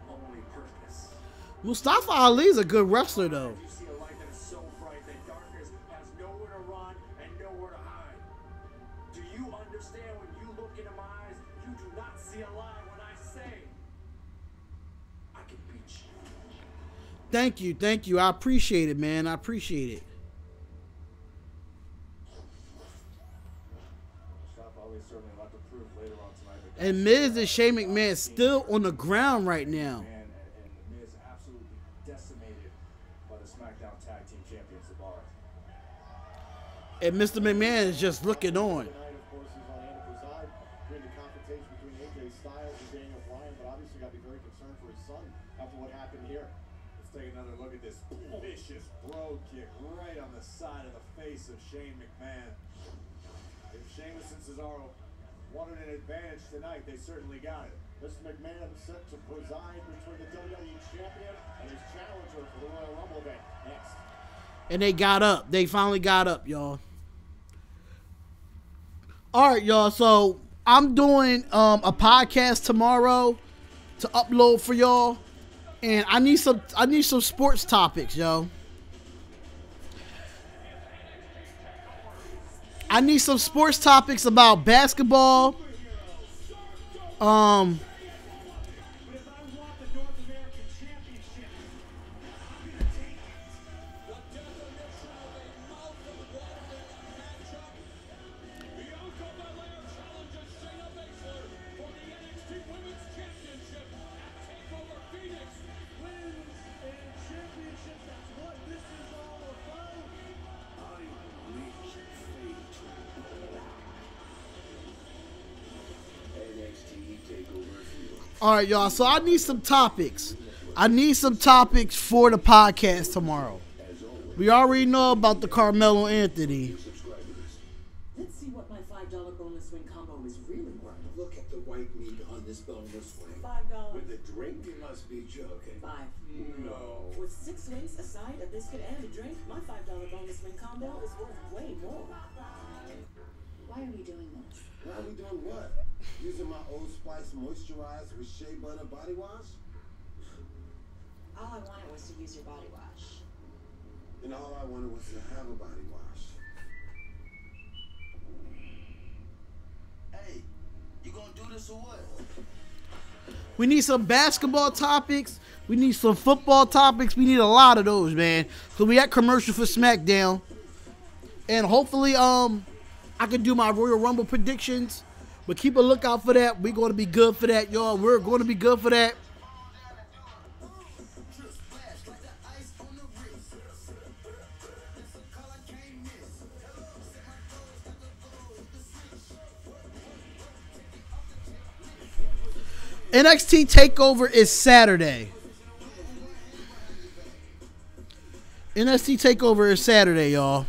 only purpose? Mustafa Ali's a good wrestler, though. You see a light that is so bright that darkness has nowhere to run and nowhere to hide. Do you understand when you look into my eyes, you do not see a lie when I say I can beat you? Thank you. Thank you. I appreciate it, man. I appreciate it. Mustafa Ali certainly a lot to prove later on tonight. And Miz and Shane McMahon still on the ground right now. And the Miz absolutely decimated by the SmackDown Tag Team Champions, the Bar. And Mr. McMahon is just looking on. Tonight, of course, is on hand to preside during the confrontation between AJ Styles and Daniel Bryan, but obviously got to be very concerned for his son after what happened here. Let's take another look at this vicious bro kick right on the side of the face of Shane McMahon. If Sheamus and Cesaro wanted an advantage tonight, they certainly got it. Mr. McMahon set to preside between the WWE Champion and his challenger for the Royal Rumble event. Next. And they got up. They finally got up, y'all. All right, y'all. So I'm doing a podcast tomorrow to upload for y'all, and I need some sports topics, yo. I need some sports topics about basketball. But if I want the North American Championship, I'm gonna take it. The definition of a mouth of water match All right, y'all. So I need some topics. I need some topics for the podcast tomorrow. We already know about the Carmelo Anthony. Let's see what my $5 bonus win combo is really worth. Look at the white meat on this boneless wing. $5. With a drink, you must be joking. 5. No. With 6 wings, a side, a biscuit, and a drink, my $5 bonus win combo is worth way more. Why are we doing this? Why are we doing what? Using my Old Spice moisturizer with shea butter body wash? All I wanted was to use your body wash. And all I wanted was to have a body wash. Hey, you gonna do this or what? We need some basketball topics. We need some football topics. We need a lot of those, man. So we got commercial for SmackDown. And hopefully, I can do my Royal Rumble predictions. But keep a lookout for that. We're going to be good for that, y'all. We're going to be good for that. NXT TakeOver is Saturday. NXT TakeOver is Saturday, y'all.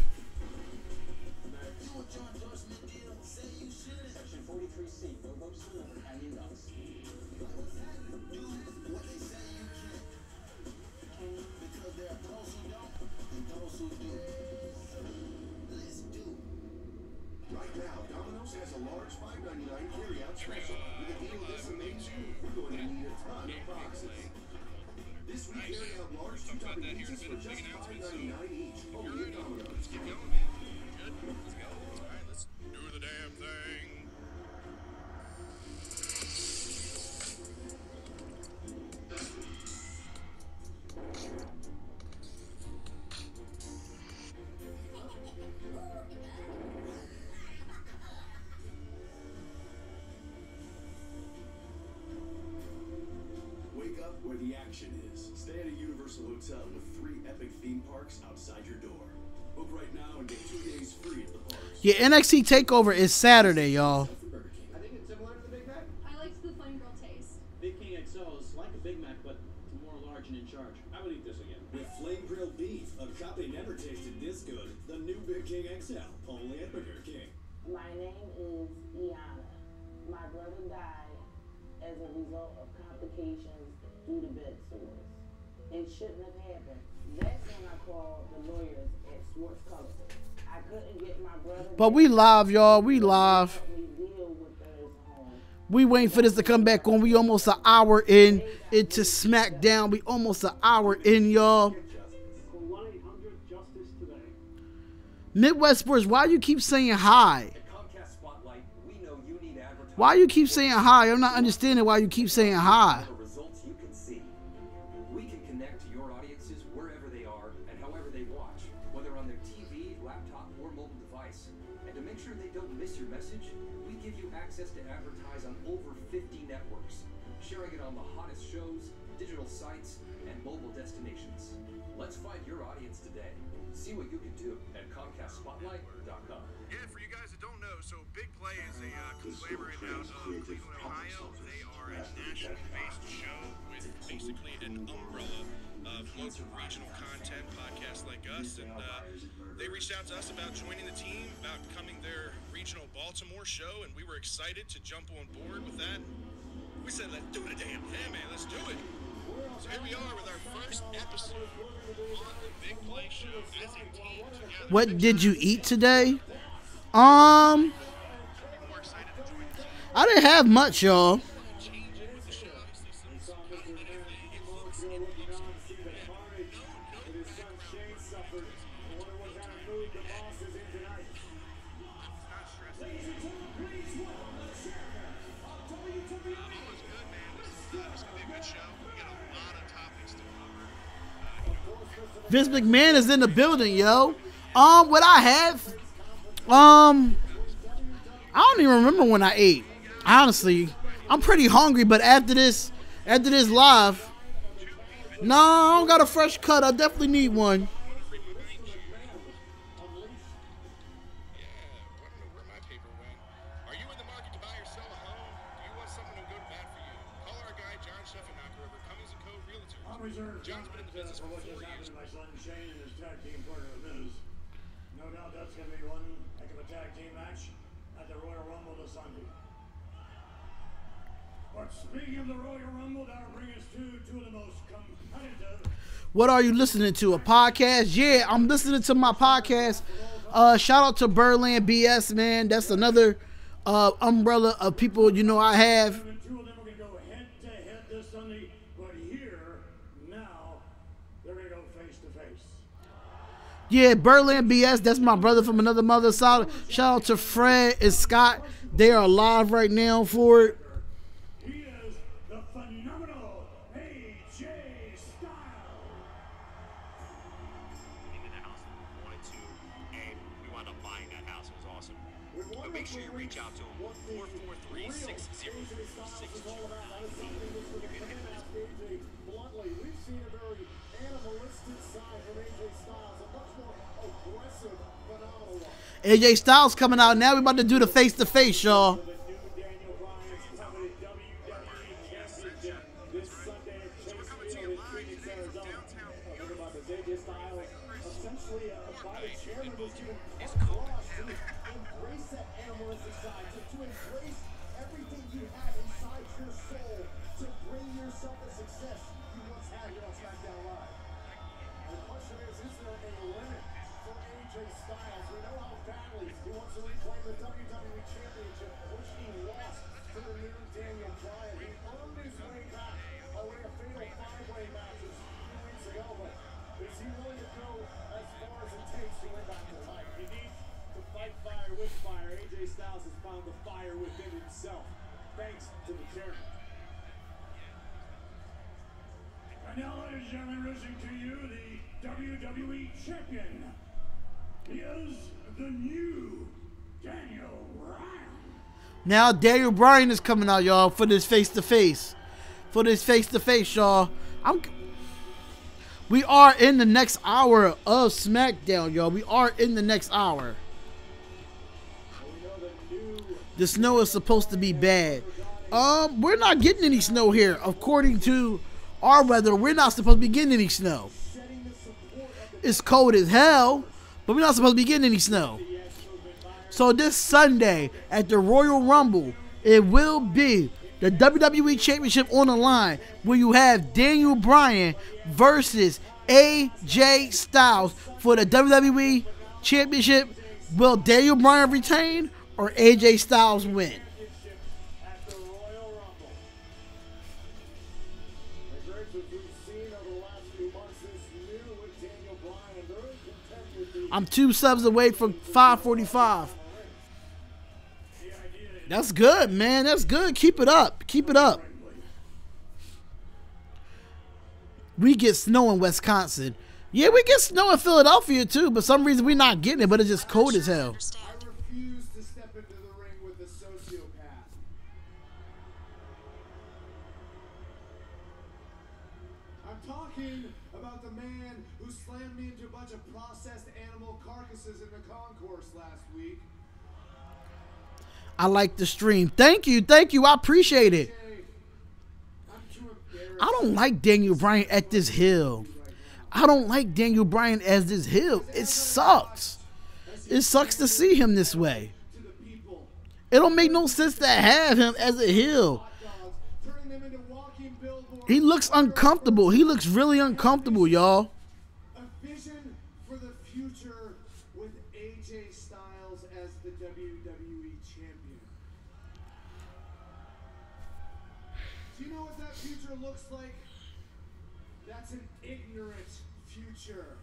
Section 43C, no votes delivered, and you know. Do what they say you can. Because there are those who don't, and those who do. Let's do. Right now, Domino's has a large $5.99 carry-out special. With a deal this amazing, you're going to need a ton of boxes. This week, carry out large two-topping pizzas for just $5.99 each. Only at Domino's. Keep going, man. Good. Let's go. All right, let's do the damn thing. Wake up where the action is. Stay at a Universal hotel with 3 epic theme parks outside your door. Book right now and get 2 days free at the parks. Yeah, NXT TakeOver is Saturday, y'all. For Burger King. I think it's similar to the Big Mac. I liked the Flame Girl taste. Big King XL is like a Big Mac, but more large and in charge. I would eat this again. With flame grilled beef, a cup ain't never tasted this good. The new Big King XL, only at Burger King. My name is Iana. My brother died as a result of complications due to bed sores. It shouldn't have happened. That's when I called the lawyers at Swartz Color. I couldn't get my brother. But we live, y'all. We live. Deal with those home. We waiting for this to come back on. We almost an hour into SmackDown. We almost an hour in, y'all. Call 1-800-JUSTICE today. Midwest Sports, why you keep saying hi? At Comcast Spotlight, we know you need advertising. Why you keep saying hi? I'm not understanding why you keep saying hi. The results you can see. We can connect to your audiences wherever they are and however they watch, whether on their TV, laptop, or mobile device. And to make sure they don't miss your message, we give you access to advertise on over 50 networks, sharing it on the hottest shows, digital sites, and mobile destinations. Let's find your audience today. See what you can do at ComcastSpotlight.com. Yeah, for you guys that don't know, so Big Play is a conglomerate out of Cleveland, Ohio. They are a national-based show with basically an umbrella of local regional content, podcasts like us, and they reached out to us about joining the team, about becoming their regional Baltimore show, and we were excited to jump on board with that. We said, let's do the damn thing, man, let's do it. So here we are with our first episode on the Big Play show as a team together. What did you eat today? I didn't have much, y'all. Vince McMahon is in the building, yo. What I have, I don't even remember when I ate. Honestly, I'm pretty hungry, but after this live, no, I don't got a fresh cut. I definitely need one. Are you in the market to buy or sell a home? Do you want someone to go to bat for you? Call our guy John's been in the business for 4 years. My son Shane and his tag team partner Miz. No doubt that's going to be one heck of a tag team match at the Royal Rumble this Sunday. But speaking of the Royal Rumble, that'll bring us to two of the most competitive. What are you listening to? A podcast? Yeah, I'm listening to my podcast. Shout out to Berlin BS, man. That's another umbrella of people you know I have. Two of them are going to go head to head this Sunday, but here, now, they're going to go face to face. Yeah, Berlin BS. That's my brother from another mother. Shout out to Fred and Scott. They are live right now for it. He is the phenomenal AJ Styles. Into the house we wanted to, and we wound up buying that house. It was awesome. But make sure you reach out to him. 443-606-262. You can hit him at his Bluntly, we've seen a very animalistic side from AJ Styles, a much more aggressive, phenomenal one. AJ Styles coming out now. We about to do the face to face, y'all. The new Daniel Bryan's coveted WWE Championship this Sunday at Chase Field in Phoenix, Arizona. Talking about the AJ Styles, essentially by the chairman was given carte blanche to embrace that animalistic side, to embrace everything you have inside your soul, to bring yourself the success you once had here on SmackDown Live. And the question is there a limit for AJ Styles? We know how badly he wants to reclaim the WWE Championship, which he lost to the new Daniel Bryan. He earned his way back by way of fatal 5-way matches a few weeks ago, but is he willing to go as far as it takes to win back the title? He needs to fight fire with fire. AJ Styles has found the fire within himself, thanks to the chairman. And now, ladies and gentlemen, introducing to you the WWE Champion. He is the new Daniel Bryan. Now Daniel Bryan is coming out, y'all, for this face to face. For this face to face, y'all. We are in the next hour of SmackDown, y'all. We are in the next hour. The snow is supposed to be bad. We're not getting any snow here. According to our weather, we're not supposed to be getting any snow. It's cold as hell, but we're not supposed to be getting any snow. So this Sunday at the Royal Rumble, it will be the WWE Championship on the line, where you have Daniel Bryan versus AJ Styles for the WWE Championship. Will Daniel Bryan retain or AJ Styles win? I'm 2 subs away from 545. That's good, man. That's good. Keep it up. Keep it up. We get snow in Wisconsin. Yeah, we get snow in Philadelphia too, but for some reason we're not getting it, but it's just cold as hell. I refuse to step into the ring with a sociopath. I'm talking about the man who slammed me into a bunch of processed animal carcasses in the concourse last week. I like the stream. Thank you. Thank you. I appreciate it. I don't like Daniel Bryan at this hill. I don't like Daniel Bryan as this hill. It sucks. It sucks to see him this way. It don't make no sense to have him as a heel. He looks uncomfortable. He looks really uncomfortable, y'all. A vision for the future with AJ Styles as the WWE Champion. Do you know what that future looks like? That's an ignorant future.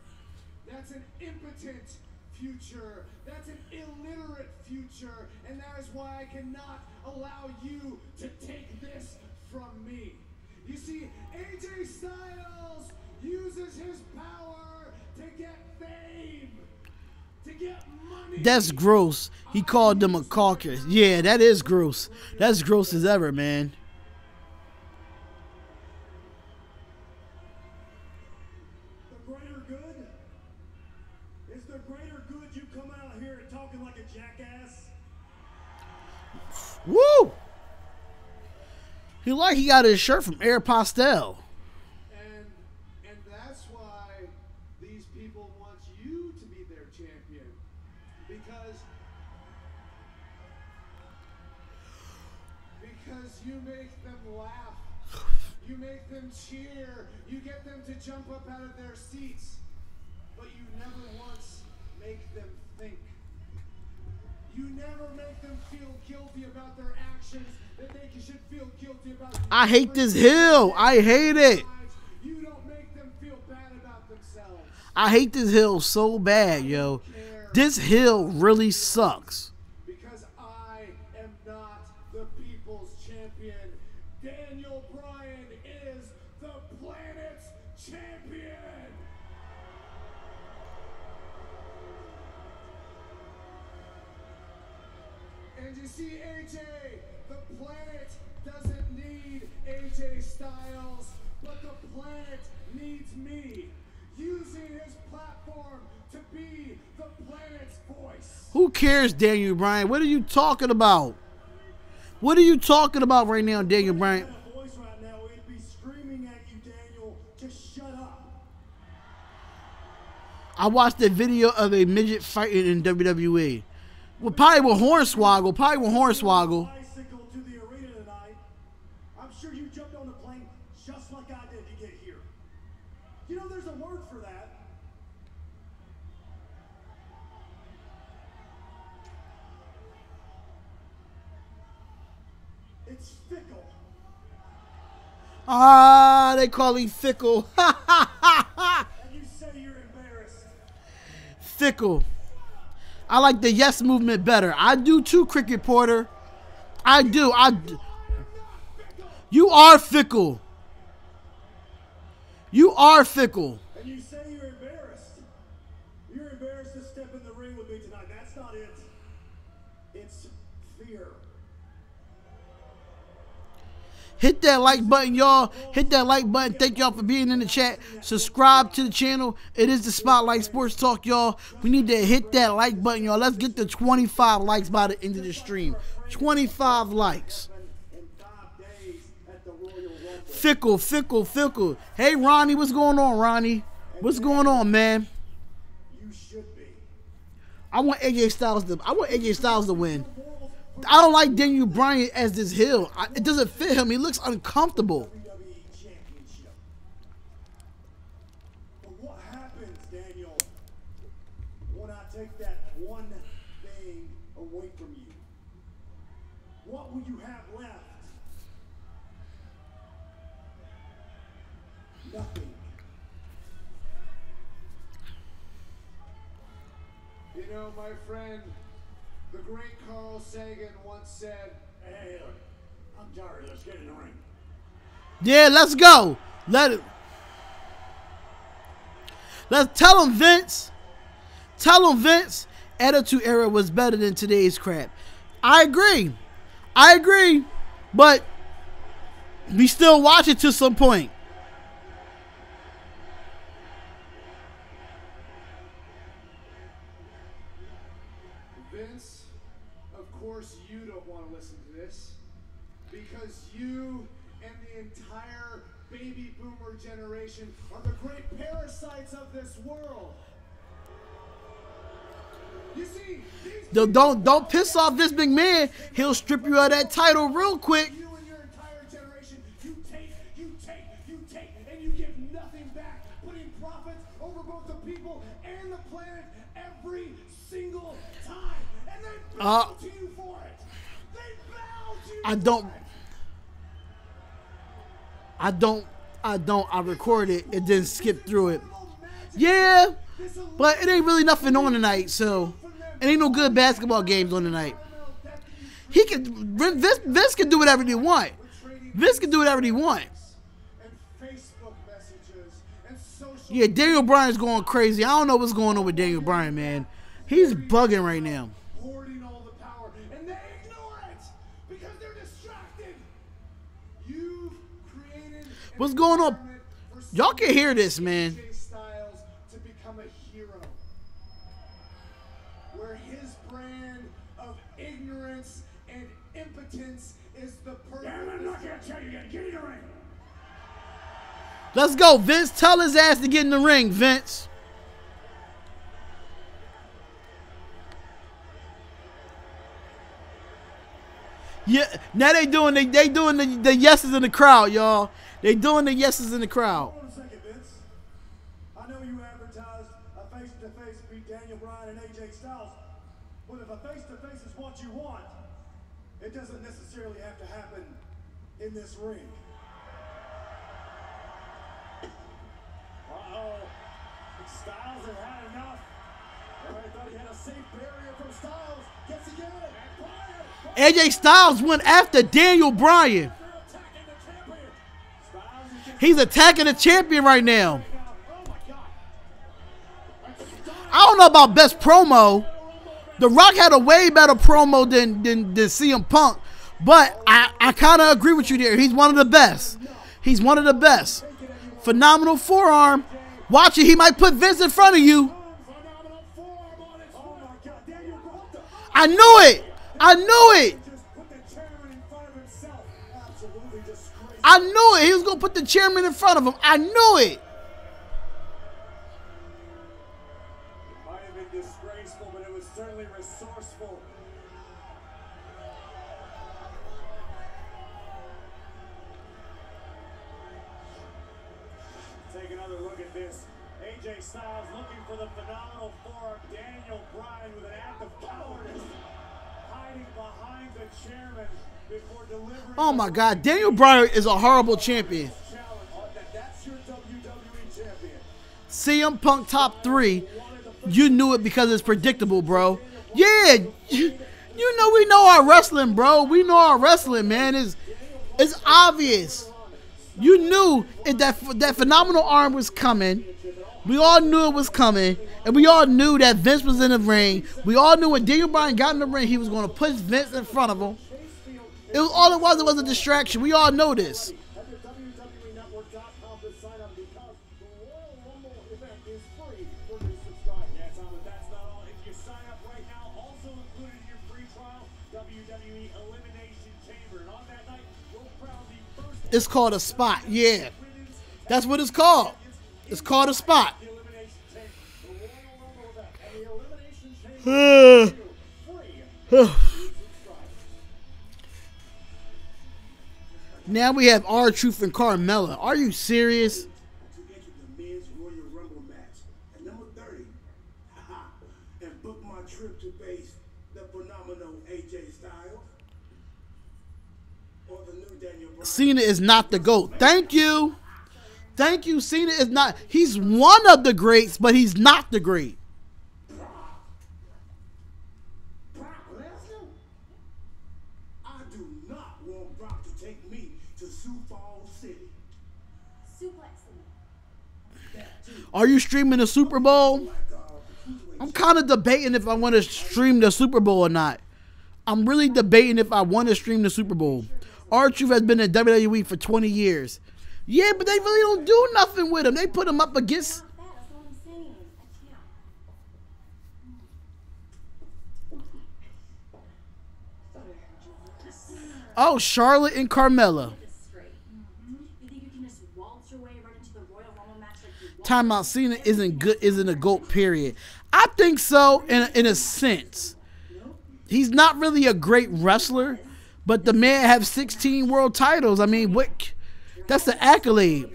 That's an impotent future. That's an illiterate future. And that is why I cannot allow you to take this from me. You see, AJ Styles uses his power to get fame, to get money. That's gross. He called them a caucus. Yeah, that is gross. That's gross as ever, man. The greater good? Is the greater good you coming out here and talking like a jackass? Woo! He got his shirt from Air Pastel. And champion. Because you make them laugh. You make them cheer. You get them to jump up out of their seats. But you never once make them think. You never make them feel guilty about their actions that they should feel guilty about. I hate this hill. I hate it. You don't make them feel bad about themselves. I hate this hill so bad, yo. This hill really sucks. Because I am not the people's champion. Daniel Bryan is the planet's champion. And you see, AJ, the planet doesn't need AJ Styles, but the planet needs me, using his platform to be the planet's voice. Who cares, Daniel Bryan? What are you talking about? What are you talking about right now, Daniel Bryan? If I had a voice right now, it'd be screaming at you, Daniel, just shut up. I watched a video of a midget fighting in WWE. Well, probably with Hornswoggle. Bicycle to the arena tonight. I'm sure you jumped on the plane just like I did to get here. You know, there's a word for that. It's fickle. Ah, they call him fickle. And you say you're embarrassed. Fickle. I like the yes movement better. I do too, Cricket Porter. I do. You are fickle. You are fickle. And you say you're embarrassed. You're embarrassed to step in the ring with me tonight. That's not it. It's fear. Hit that like button, y'all. Hit that like button. Thank y'all for being in the chat. Subscribe to the channel. It is the Spotlight Sports Talk, y'all. We need to hit that like button, y'all. Let's get to 25 likes by the end of the stream. 25 likes. Fickle. Hey, Ronnie, what's going on, Ronnie? What's going on, man? You should be. I want AJ Styles to win. I don't like Daniel Bryan as this heel. It doesn't fit him. He looks uncomfortable. WWE Championship. But what happens, Daniel, when I take that one thing away from you? What will you have left? Nothing. You know, my friend, the great Carl Sagan once said, "Hey, look, I'm tired. Let's get in the ring." Yeah, let's go. Let's tell him, Vince. Tell him, Vince. Attitude Era was better than today's crap. I agree. But we still watch it to some point. Vince, of course you don't want to listen to this, because you and the entire baby boomer generation are the great parasites of this world. You see, Don't piss off this big man. He'll strip you of that title real quick. you and your entire generation, you take, and you give nothing back, putting profits over both the people and the planet every single time. And they bow to you for it. They bow to you I recorded it and then skipped through it. Yeah, but it ain't really nothing on tonight, so it ain't no good basketball games on tonight. Vince can do whatever he want. Vince can do whatever he want. Yeah, Daniel Bryan's going crazy. I don't know what's going on with Daniel Bryan, man. He's bugging right now. Hoarding all the power, and they ignore it because they're distracted. You've created What's going on? Y'all can hear this, man. AJ Styles to become a hero, where his brand of ignorance and impotence is the perfect. Damn, I'm not gonna tell you to get in the ring. Let's go, Vince. Tell his ass to get in the ring, Vince. Yeah, now they doing the yeses in the crowd, y'all. They doing the yeses in the crowd. Hold on a second, Vince. I know you advertised a face-to-face beat Daniel Bryan and AJ Styles, but if a face-to-face is what you want, it doesn't necessarily have to happen in this ring. Uh-oh. Styles has had enough. Everybody thought he had a safe barrier from Styles. Gets again. AJ Styles went after Daniel Bryan. He's attacking the champion right now. I don't know about best promo. The Rock had a way better promo than CM Punk, but I kind of agree with you there. He's one of the best. He's one of the best. Phenomenal forearm. Watch it. He might put Vince in front of you. I knew it. I knew it. I knew it. He was going to put the chairman in front of him. I knew it. Might have been disgraceful, but it was certainly resourceful. Take another look at this. AJ Styles looking for the phenomenal forearm. Daniel Bryan with an act of cowardice, hiding behind the chairman before delivering. Oh my God, Daniel Bryan is a horrible champion. That's your WWE champion. CM Punk top 3. You knew it because it's predictable, bro. Yeah, you know we know our wrestling, bro. We know our wrestling, man. It's obvious. You knew that phenomenal arm was coming. We all knew it was coming. And we all knew that Vince was in the ring. We all knew when Daniel Bryan got in the ring, he was going to push Vince in front of him. It was a distraction. We all know this. It's called a spot. Yeah. That's what it's called. It's called a spot. Now we have R-Truth and Carmella. Are you serious? To enter the men's Royal Rumble match at number 30, and book my trip to face the phenomenal AJ Styles or the new Daniel Bryan. Cena is not the GOAT. Thank you. Thank you. Cena is not. He's one of the greats, but he's not the great. Brock Lesnar? I do not want Brock to take me to Sioux Falls City. Are you streaming the Super Bowl? I'm kind of debating if I want to stream the Super Bowl or not. I'm really debating if I want to stream the Super Bowl. R-Truth has been in WWE for 20 years. Yeah, but they really don't do nothing with him. They put him up against... Oh, Charlotte and Carmella. Timeout. Cena isn't a GOAT, period. I think so in a sense. He's not really a great wrestler, but the man has 16 world titles. I mean, what? That's the accolade.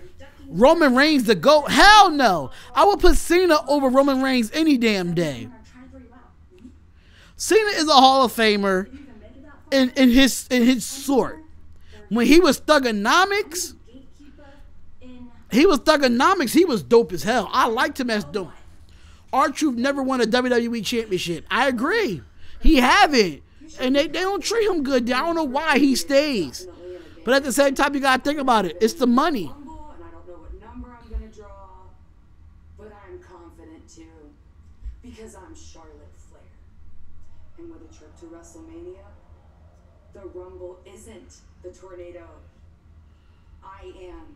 Roman Reigns the GOAT? Hell no. I would put Cena over Roman Reigns any damn day. Cena is a Hall of Famer in his sort. When he was Thugonomics, he was dope as hell. I liked him as dope. R-Truth never won a WWE championship. I agree. He haven't. And they don't treat him good. I don't know why he stays. But at the same time, you got to think about it. It's the money. And I don't know what number I'm going to draw, but I'm confident too, because I'm Charlotte Flair. And with a trip to WrestleMania, the Rumble isn't the tornado. I am.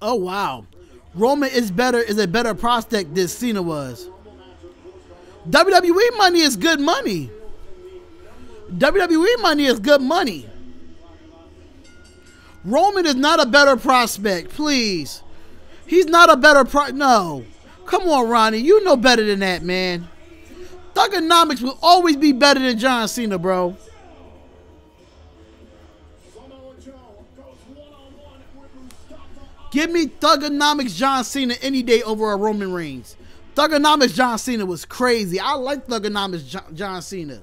Oh, wow. Roman is a better prospect than Cena was. WWE money is good money. WWE money is good money. Roman is not a better prospect, please. He's not a better no. Come on, Ronnie. You know better than that, man. Thugonomics will always be better than John Cena, bro. Give me Thugonomics John Cena any day over a Roman Reigns. Thugonomics John Cena was crazy. I like Thugonomics John Cena.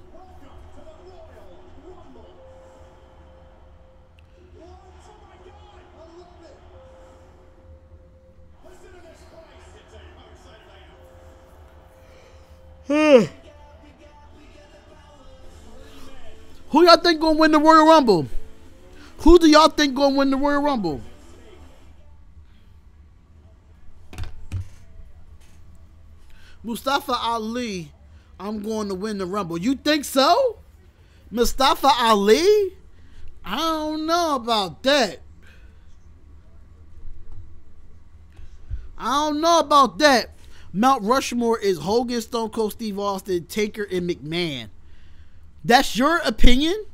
Who y'all think gonna win the Royal Rumble? Who do y'all think gonna win the Royal Rumble? Mustafa Ali, I'm going to win the Rumble. You think so? Mustafa Ali? I don't know about that. I don't know about that. Mount Rushmore is Hogan, Stone Cold Steve Austin, Taker, and McMahon. That's your opinion?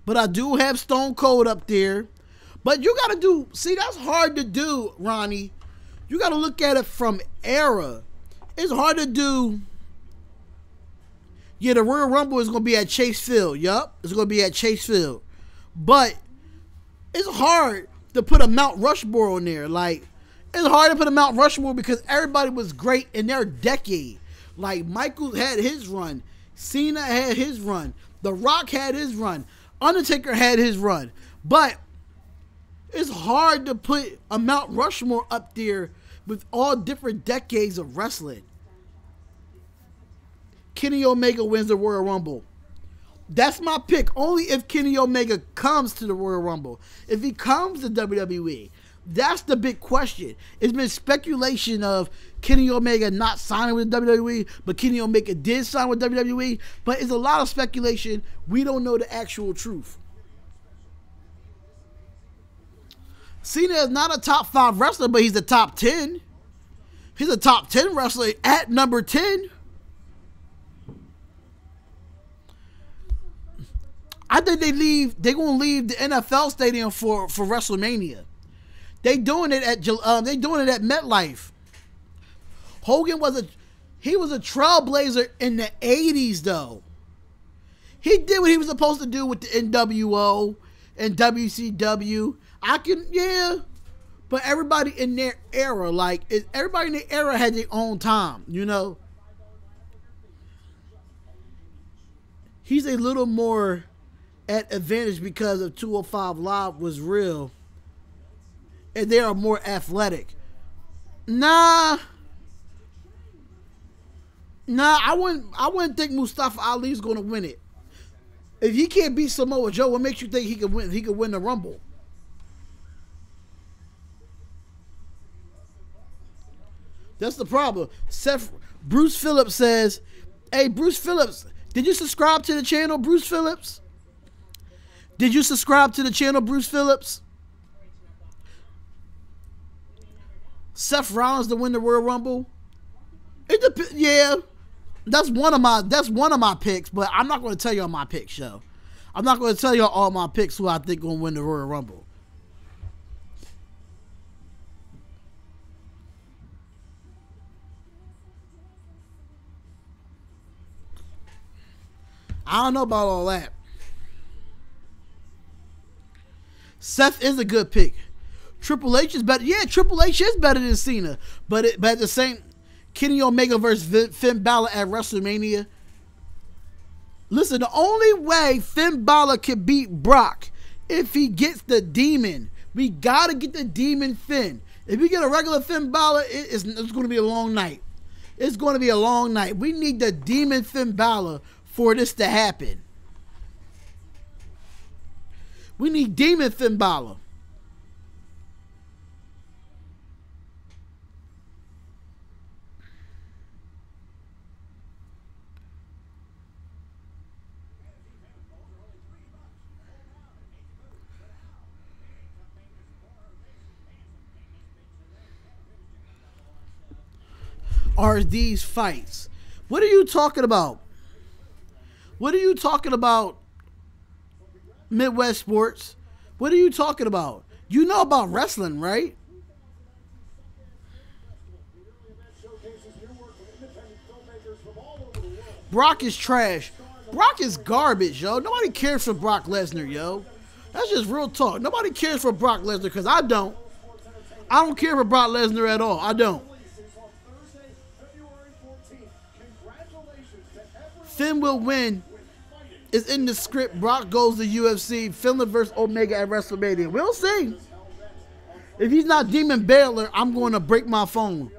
But I do have Stone Cold up there. But you got to do, see, that's hard to do, Ronnie. You got to look at it from era. It's hard to do. Yeah, the Royal Rumble is going to be at Chase Field. Yup, it's going to be at Chase Field. But it's hard to put a Mount Rushmore on there. Like, it's hard to put a Mount Rushmore because everybody was great in their decade. Like, Michael had his run. Cena had his run. The Rock had his run. Undertaker had his run. But it's hard to put a Mount Rushmore up there with all different decades of wrestling. Kenny Omega wins the Royal Rumble. That's my pick. Only if Kenny Omega comes to the Royal Rumble. If he comes to WWE. That's the big question. It's been speculation of Kenny Omega not signing with WWE, but Kenny Omega did sign with WWE. But it's a lot of speculation. We don't know the actual truth. Cena is not a top 5 wrestler, but he's a top 10. He's a top 10 wrestler at number 10. I think they're gonna leave the NFL stadium for WrestleMania. They doing it at MetLife. Hogan was a trailblazer in the 80s though. He did what he was supposed to do with the NWO and WCW. But everybody in their era, everybody in their era had their own time, you know. He's a little more at advantage because of 205 Live was real. And they are more athletic. Nah, I wouldn't think Mustafa Ali's gonna win it. If he can't beat Samoa Joe, what makes you think he could win? He could win the Rumble. That's the problem. Bruce Phillips says, "Hey, Bruce Phillips, did you subscribe to the channel, Bruce Phillips? Did you subscribe to the channel, Bruce Phillips?" Seth Rollins to win the Royal Rumble. Yeah, that's one of my picks. But I'm not going to tell you all my picks, show. I'm not going to tell you all my picks who I think going to win the Royal Rumble. I don't know about all that. Seth is a good pick. Triple H is better. Yeah, Triple H is better than Cena. But at the same, Kenny Omega versus Finn Balor at WrestleMania. Listen, the only way Finn Balor can beat Brock if he gets the demon. We gotta get the demon Finn. If we get a regular Finn Balor, it's going to be a long night. It's going to be a long night. We need the demon Finn Balor for this to happen. We need demon Finn Balor. Are these fights? What are you talking about? What are you talking about, Midwest Sports? What are you talking about? You know about wrestling, right? Brock is trash. Brock is garbage, yo. Nobody cares for Brock Lesnar, yo. That's just real talk. Nobody cares for Brock Lesnar because I don't. I don't care for Brock Lesnar at all. I don't. Finn will win. It's in the script. Brock goes to UFC. Finland versus Omega at WrestleMania. We'll see. If he's not Demon Balor, I'm going to break my phone.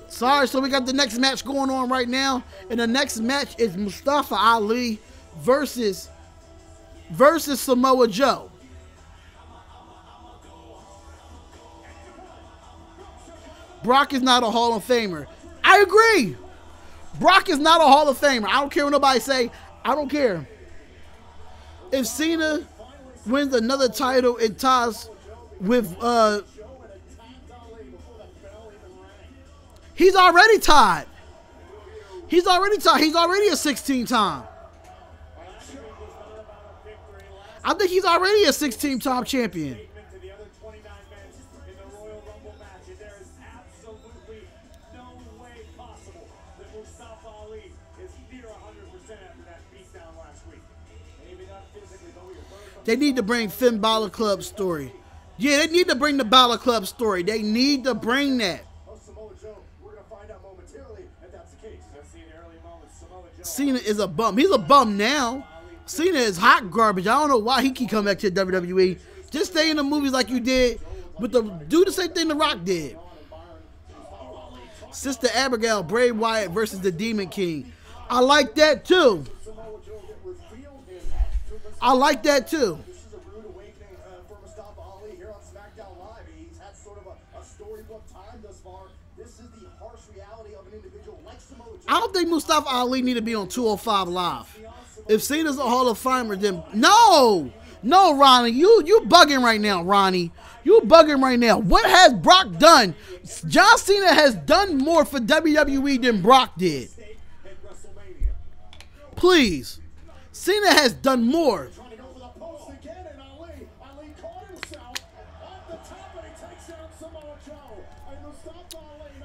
Sorry, so we got the next match going on right now. And the next match is Mustafa Ali versus Samoa Joe. Brock is not a Hall of Famer. I agree. Brock is not a Hall of Famer. I don't care what nobody say. I don't care. If Cena wins another title and ties with he's already tied. He's already tied. He's already a 16-time. I think he's already a 16-time champion. They need to bring Finn Balor Club story. Yeah, they need to bring the Balor Club story. They need to bring that. Cena is a bum. He's a bum now. Cena is hot garbage. I don't know why he keep coming back to WWE. Just stay in the movies like you did. But do the same thing The Rock did. Sister Abigail, Bray Wyatt versus the Demon King. I like that too. I like that too. This is a rude awakening for Mustafa Ali here on SmackDown Live. He's had sort of a storybook time thus far. This is the harsh reality of an individual like Samoa Joe. I don't think Mustafa Ali need to be on 205 Live. If Cena's a Hall of Famer, then no, Ronnie, you bugging right now, Ronnie. You bugging right now. What has Brock done? John Cena has done more for WWE than Brock did. Please. Cena has done more.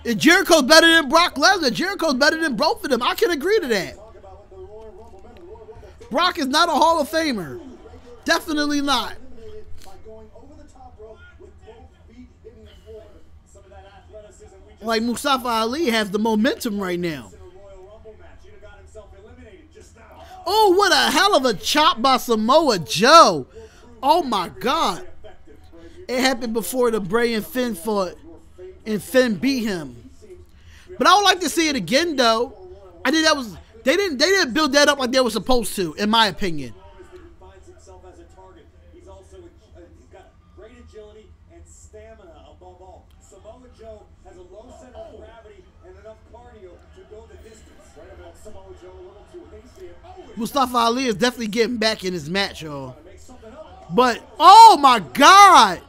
And Jericho's better than Brock Lesnar. Jericho's better than both of them. I can agree to that. Brock is not a Hall of Famer. Definitely not. Like Mustafa Ali has the momentum right now. Oh, what a hell of a chop by Samoa Joe. Oh, my God. It happened before the Bray and Finn fought, and Finn beat him. But I would like to see it again, though. I think that was... They didn't build that up like they were supposed to, in my opinion. He's got great agility and stamina above all. Samoa Joe has a low center of gravity and enough cardio to go the distance. Right about Samoa Joe, a little too hasty. Mustafa Ali is definitely getting back in his match, y'all. But, oh my God!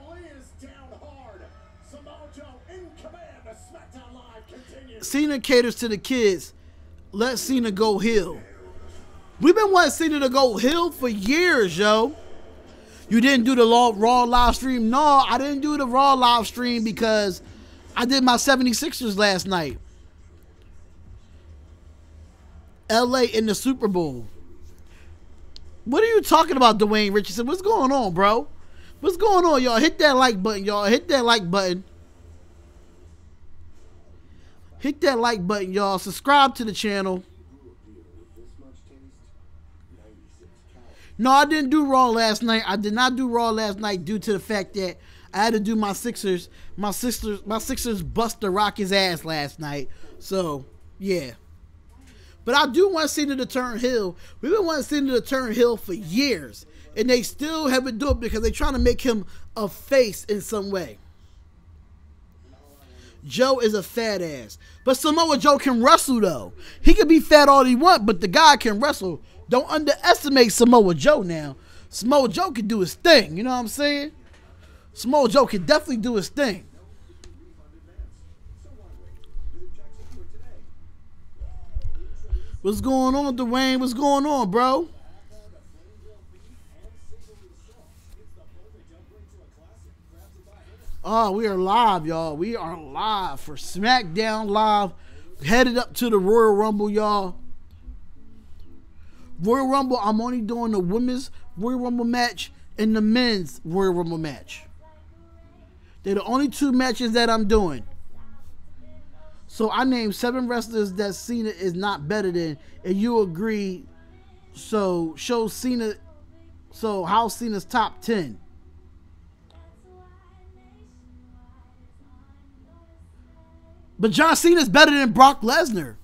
Cena caters to the kids. Let Cena go heel. We've been wanting Cena to go heel for years, yo. You didn't do the Raw live stream? No, I didn't do the Raw live stream because I did my 76ers last night. LA in the Super Bowl. What are you talking about, Dwayne Richardson? What's going on, bro? What's going on, y'all? Hit that like button, y'all. Hit that like button. Hit that like button, y'all. Subscribe to the channel. No, I didn't do Raw last night. I did not do Raw last night due to the fact that I had to do my Sixers. My Sixers bust the Rockets' ass last night. So, yeah. But I do want Cena to turn heel. We've been wanting Cena to turn heel for years. And they still haven't done it because they're trying to make him a face in some way. Joe is a fat ass. But Samoa Joe can wrestle, though. He can be fat all he wants, but the guy can wrestle. Don't underestimate Samoa Joe now. Samoa Joe can do his thing. You know what I'm saying? Samoa Joe can definitely do his thing. What's going on, Dwayne? What's going on, bro? Oh, we are live, y'all. We are live for SmackDown Live headed up to the Royal Rumble, y'all. Royal Rumble, I'm only doing the women's Royal Rumble match and the men's Royal Rumble match. They're the only 2 matches that I'm doing. So I named 7 wrestlers that Cena is not better than, and you agree. So show Cena. So how Cena's top 10? But John Cena is better than Brock Lesnar.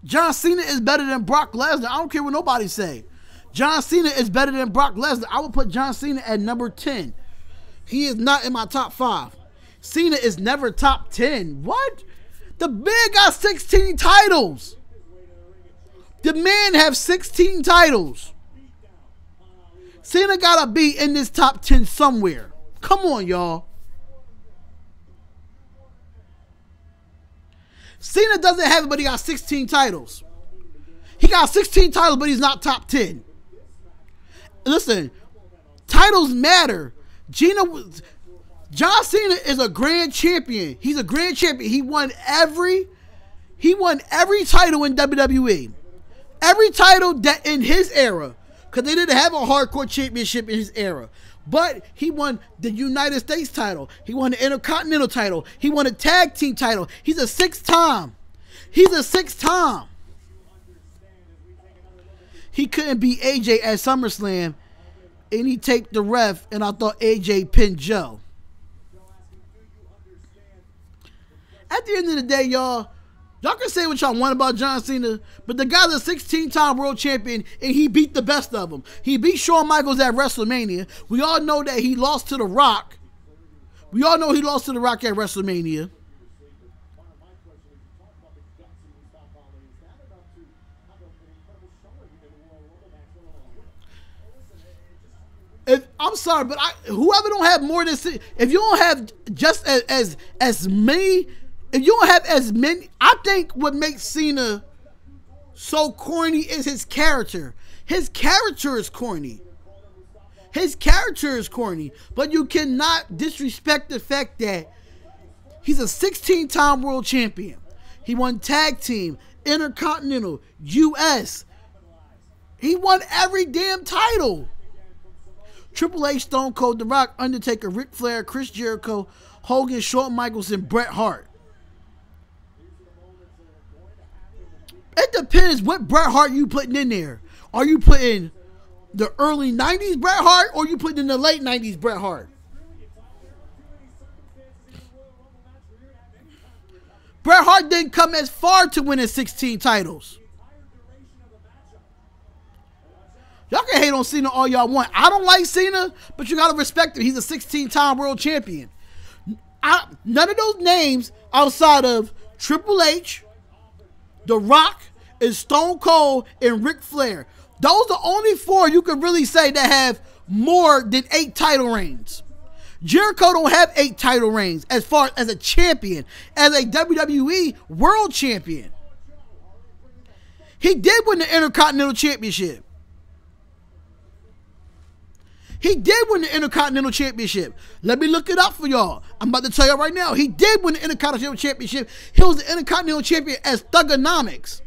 John Cena is better than Brock Lesnar. I don't care what nobody say. John Cena is better than Brock Lesnar. I would put John Cena at number 10. He is not in my top 5. Cena is never top 10. What? The man got 16 titles. The man have 16 titles. Cena gotta be in this top 10 somewhere. Come on, y'all. Cena doesn't have it, but he got 16 titles. He got 16 titles, but he's not top 10. Listen, titles matter. John Cena is a grand champion. He's a grand champion. He won every title in WWE. Every title that in his era. Because they didn't have a hardcore championship in his era. But he won the United States title. He won the Intercontinental title. He won a tag team title. He's a 6-time. He's a 6-time. He couldn't beat AJ at SummerSlam. And he taped the ref. And I thought AJ pinned Joe. At the end of the day, y'all can say what y'all want about John Cena, but the guy's a 16-time world champion, and he beat the best of them. He beat Shawn Michaels at WrestleMania. We all know that he lost to The Rock. We all know he lost to The Rock at WrestleMania. I'm sorry, but whoever don't have more than, if you don't have just as many. If you don't have as many, I think what makes Cena so corny is his character. His character is corny. His character is corny. But you cannot disrespect the fact that he's a 16-time world champion. He won tag team, Intercontinental, US. He won every damn title. Triple H, Stone Cold, The Rock, Undertaker, Ric Flair, Chris Jericho, Hogan, Shawn Michaels, and Bret Hart. It depends what Bret Hart you putting in there. Are you putting the early 90s Bret Hart or are you putting in the late 90s Bret Hart? Bret Hart didn't come as far to winning 16 titles. Y'all can hate on Cena all y'all want. I don't like Cena, but you got to respect him. He's a 16-time world champion. None of those names outside of Triple H, The Rock, and Stone Cold, and Ric Flair. Those are the only 4 you could really say that have more than 8 title reigns. Jericho don't have 8 title reigns as far as a champion, as a WWE world champion. He did win the Intercontinental Championship. He did win the Intercontinental Championship. Let me look it up for y'all. I'm about to tell y'all right now. He did win the Intercontinental Championship. He was the Intercontinental Champion as Thugonomics.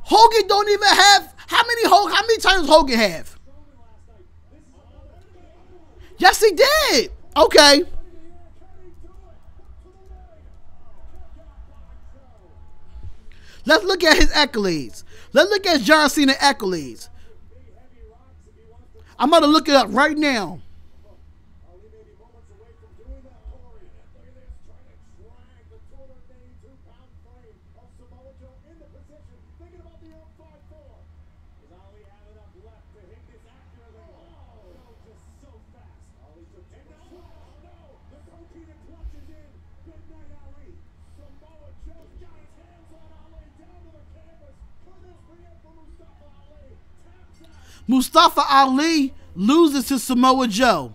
Hogan don't even have... How many titles Hogan have? Yes, he did. Okay. Let's look at his accolades. Let's look at John Cena accolades. I'm about to look it up right now. Mustafa Ali loses to Samoa Joe.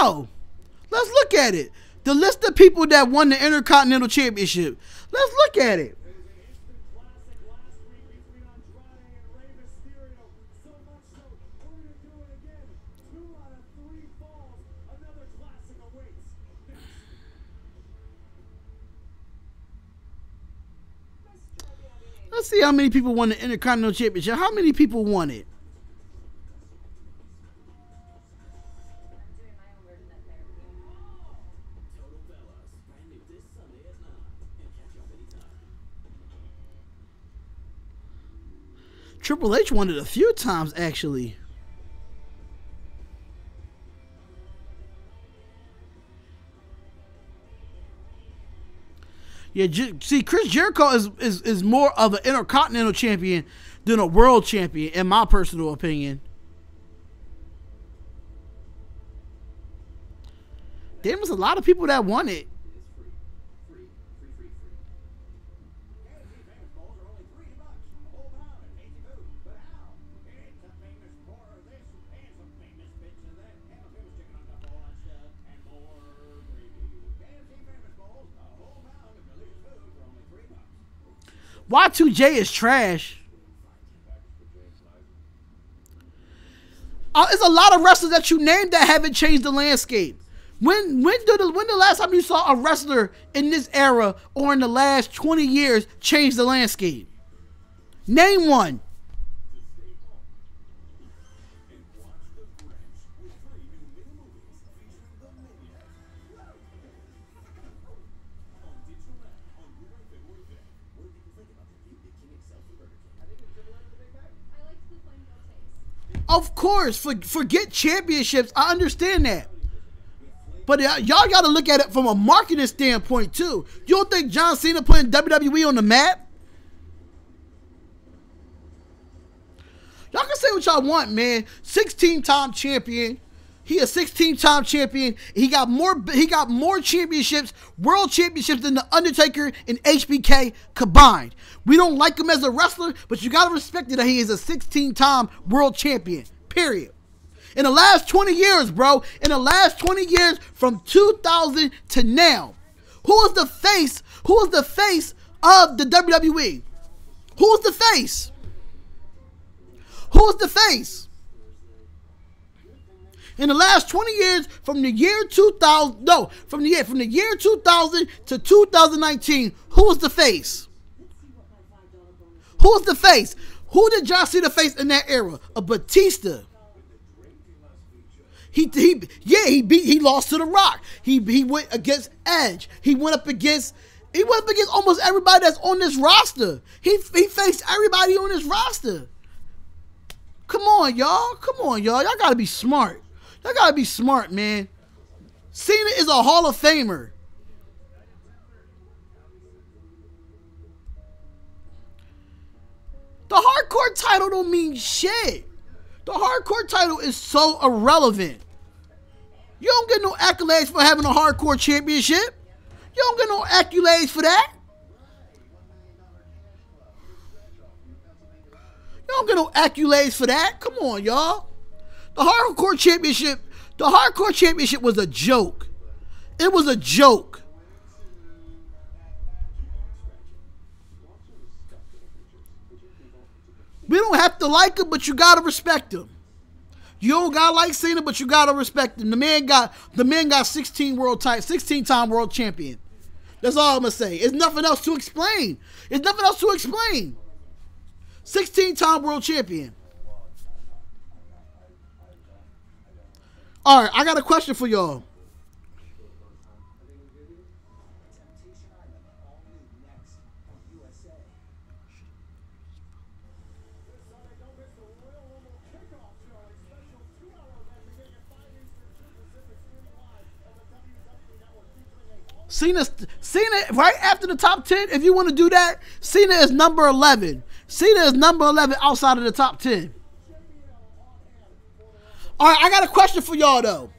go. Let's look at it. The list of people that won the Intercontinental Championship. Let's look at it. Let's see how many people won the Intercontinental Championship. How many people won it? Triple H won it a few times, actually. Yeah, see, Chris Jericho is more of an Intercontinental Champion than a World Champion, in my personal opinion. There was a lot of people that won it. Y2J is trash. There's a lot of wrestlers that you named that haven't changed the landscape. When the last time you saw a wrestler in this era or in the last 20 years change the landscape? Name one. Of course, forget championships. I understand that. But y'all got to look at it from a marketing standpoint, too. You don't think John Cena putting WWE on the map? Y'all can say what y'all want, man. 16-time champion. He a 16-time champion. He got more championships, world championships than The Undertaker and HBK combined. We don't like him as a wrestler, but you got to respect it that he is a 16-time world champion, period. In the last 20 years, bro, in the last 20 years from 2000 to now, who is the face? Who is the face of the WWE? Who is the face? Who is the face? In the last 20 years, from the year 2000, no, from the year 2000 to 2019, who was the face? Who was the face? Who did y'all see the face in that era? A Batista. He lost to The Rock. He went against Edge. He went up against almost everybody that's on this roster. He faced everybody on this roster. Come on, y'all. Come on, y'all. Y'all gotta be smart. Y'all gotta be smart, man. Cena is a Hall of Famer. The hardcore title don't mean shit. The hardcore title is so irrelevant. You don't get no accolades for having a hardcore championship. You don't get no accolades for that. You don't get no accolades for that. Come on, y'all. The hardcore championship was a joke. It was a joke. We don't have to like him, but you gotta respect him. You don't gotta like Cena, but you gotta respect him. The man got 16 16-time world champion. That's all I'm gonna say. It's nothing else to explain. 16-time world champion. All right, I got a question for y'all. Cena, right after the top 10, if you want to do that, Cena is number 11. Cena is number 11 outside of the top 10. All right, I got a question for y'all, though.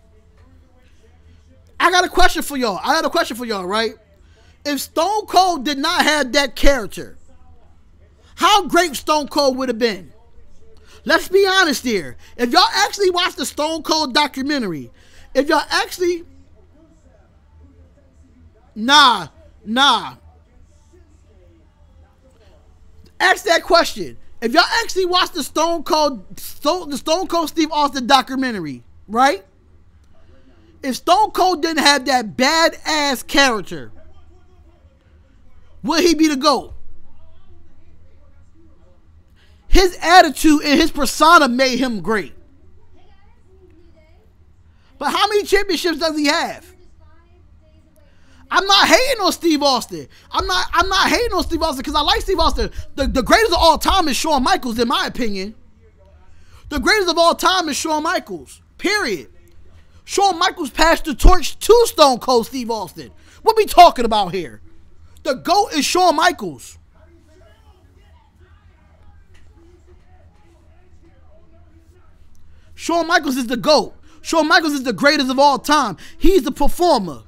I got a question for y'all, right? If Stone Cold did not have that character, how great Stone Cold would have been? Let's be honest here. If y'all actually watch the Stone Cold documentary, If y'all actually, nah. Ask that question. If y'all actually watch the Stone Cold Steve Austin documentary, right? If Stone Cold didn't have that badass character, would he be the GOAT? His attitude and his persona made him great. But how many championships does he have? I'm not hating on Steve Austin. I'm not hating on Steve Austin because I like Steve Austin. The greatest of all time is Shawn Michaels, in my opinion. The greatest of all time is Shawn Michaels. Period. Shawn Michaels passed the torch to Stone Cold Steve Austin. What we talking about here? The GOAT is Shawn Michaels. Shawn Michaels is the GOAT. Shawn Michaels is the greatest of all time. He's the performer.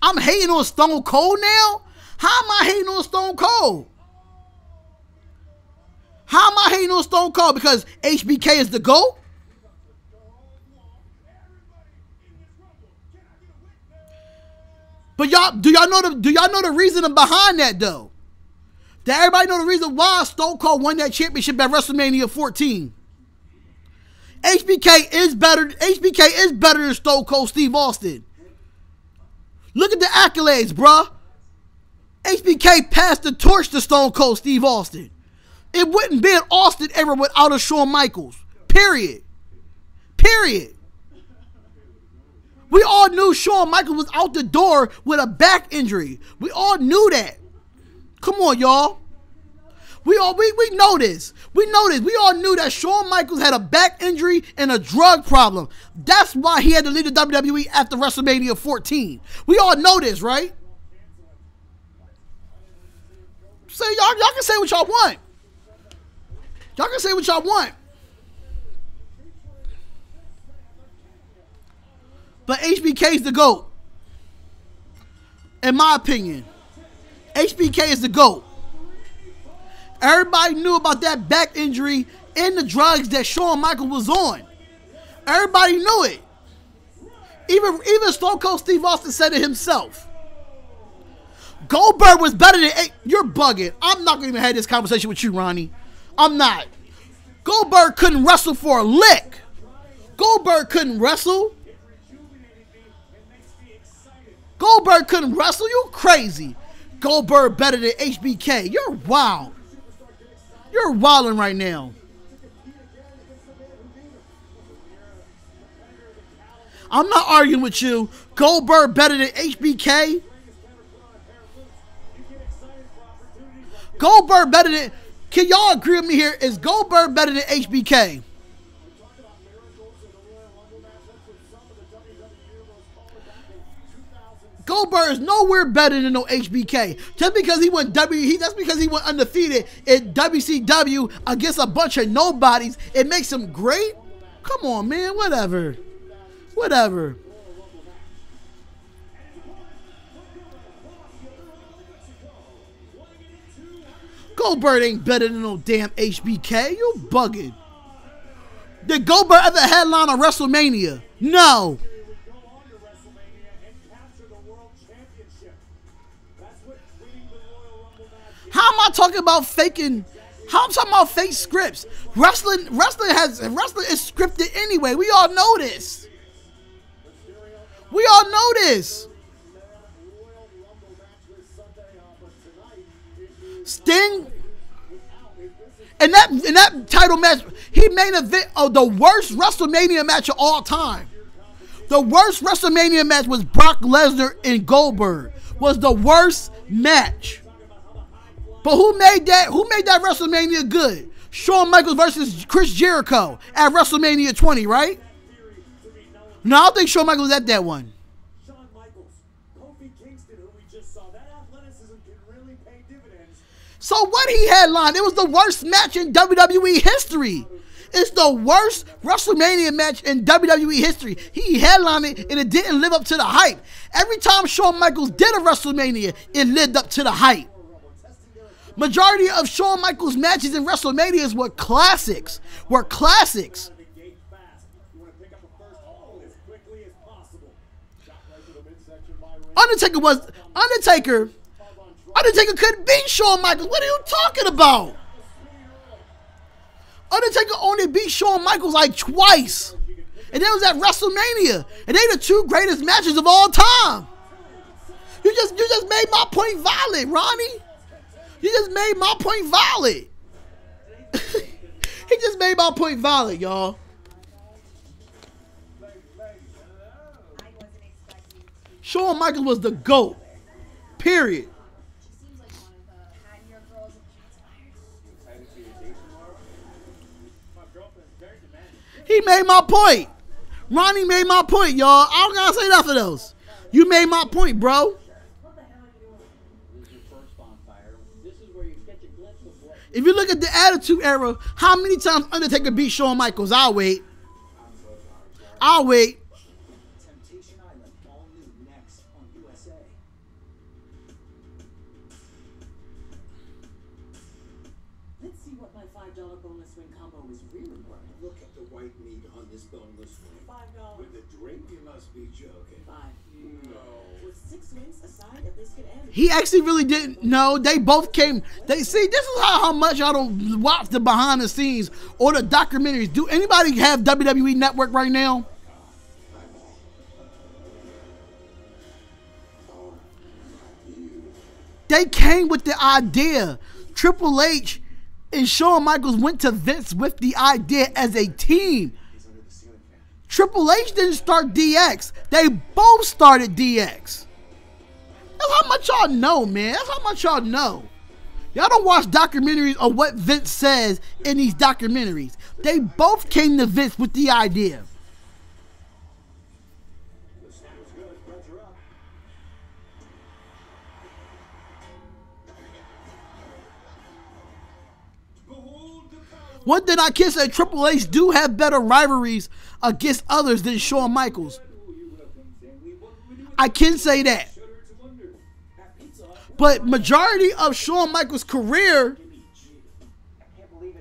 I'm hating on Stone Cold now? How am I hating on Stone Cold? How am I hating on Stone Cold? Because HBK is the GOAT? But do y'all know the reason behind that though? Does everybody know the reason why Stone Cold won that championship at WrestleMania 14? HBK is better than Stone Cold Steve Austin. Look at the accolades, bruh. HBK passed the torch to Stone Cold Steve Austin. It wouldn't be an Austin era without a Shawn Michaels. Period. We all knew Shawn Michaels was out the door with a back injury. We all knew that. Come on, y'all. We know this. We all knew that Shawn Michaels had a back injury and a drug problem. That's why he had to leave the WWE after WrestleMania 14. We all know this, right? So y'all can say what y'all want. Y'all can say what y'all want. But HBK is the GOAT. In my opinion. HBK is the GOAT. Everybody knew about that back injury and the drugs that Shawn Michaels was on. Everybody knew it. Even Stone Cold Steve Austin said it himself. Goldberg was better than... You're bugging. I'm not going to even have this conversation with you, Ronnie. I'm not. Goldberg couldn't wrestle for a lick. Goldberg couldn't wrestle. Goldberg couldn't wrestle? You crazy. Goldberg better than HBK. You're wild. You're wilding right now. I'm not arguing with you. Goldberg better than HBK. Goldberg better than... Can y'all agree with me here? Is Goldberg better than HBK? Goldberg is nowhere better than no HBK. Just because he went that's because he went undefeated in WCW against a bunch of nobodies, it makes him great? Come on, man. Whatever. Goldberg ain't better than no damn HBK. You bugging. Did Goldberg ever headline a WrestleMania? No. How am I talking about faking? How I'm talking about fake scripts? Wrestling is scripted anyway. We all know this. Sting and that title match, he main event of the worst WrestleMania match of all time. The worst WrestleMania match was Brock Lesnar and Goldberg. Was the worst match. But who made that WrestleMania good? Shawn Michaels versus Chris Jericho at WrestleMania 20, right? No, I don't think Shawn Michaels was at that one. Shawn Michaels, Kofi Kingston, who we just saw, that athleticism can really pay dividends. So what he headlined? It was the worst match in WWE history. It's the worst WrestleMania match in WWE history. He headlined it and it didn't live up to the hype. Every time Shawn Michaels did a WrestleMania, it lived up to the hype. Majority of Shawn Michaels matches in WrestleManias were classics. Undertaker couldn't beat Shawn Michaels. What are you talking about? Undertaker only beat Shawn Michaels like twice. And that was at WrestleMania. And they the two greatest matches of all time. You just made my point valid, Ronnie. You just made my point valid. He just made my point valid, y'all. Shawn Michaels was the GOAT. Period. He made my point. Ronnie made my point, y'all. I don't gotta say nothing else. You made my point, bro. If you look at the Attitude Era, how many times Undertaker beat Shawn Michaels? I'll wait. I'll wait. Temptation Island, all new next on USA. Let's see what my $5 boneless wing combo is really worth. Look at the white meat on this boneless wing. $5. With the drink, you must be joking. $5. No. With 6 wings aside, a biscuit and He actually really didn't. No, they both came. They see, this is how much y'all don't watch the behind the scenes or the documentaries. Do anybody have WWE Network right now? They came with the idea. Triple H and Shawn Michaels went to Vince with the idea as a team. Triple H didn't start DX. They both started DX. That's how much y'all know, man. That's how much y'all know. Y'all don't watch documentaries of what Vince says in these documentaries. They both came to Vince with the idea. One thing I can say, Triple H do have better rivalries against others than Shawn Michaels. I can say that. But majority of Shawn Michaels' career,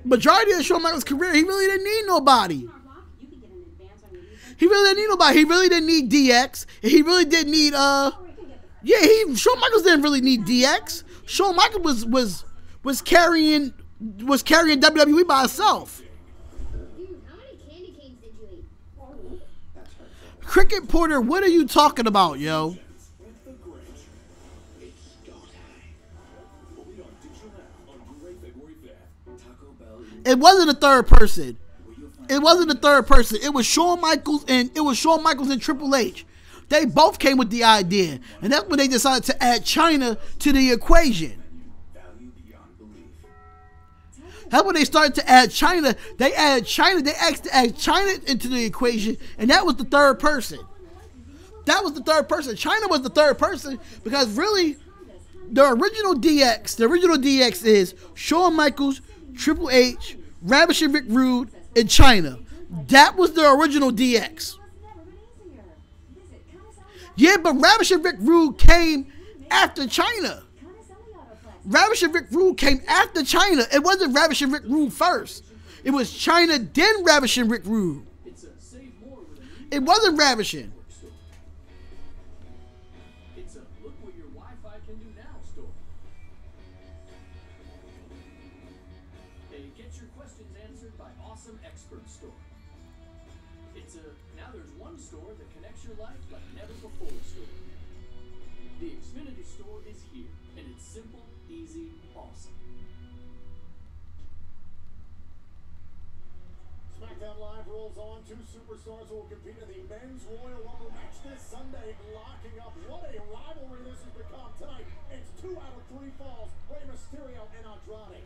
he really didn't need nobody. He really didn't need nobody. He really didn't need DX. And he really didn't need Shawn Michaels didn't really need DX. Shawn Michaels was carrying WWE by himself. Dude, how many candy canes did you eat? Cricket Porter, what are you talking about, yo? It wasn't a third person. It wasn't a third person. It was Shawn Michaels and Triple H. They both came with the idea, and that's when they decided to add China to the equation. That's when they started to add China. They added China. They asked to add China into the equation, and that was the third person. That was the third person. China was the third person because really, the original DX is Shawn Michaels, Triple H, Ravishing Rick Rude, and China. That was the original DX. Yeah, but Ravishing Rick Rude came after China. Ravishing Rick Rude came after China. It wasn't Ravishing Rick Rude first. It was China, then Ravishing Rick Rude. It wasn't Ravishing. It's a look what your Wi-Fi can do now store. A get your questions answered by awesome expert store. It's a now there's one store that connects your life like never before store. The Xfinity store is here, and it's simple, easy, awesome. SmackDown Live rolls on. Two superstars will compete in the Men's Royal Rumble match this Sunday, locking up. What a rivalry this has become tonight. It's 2 out of 3 falls. Rey Mysterio and Andrade.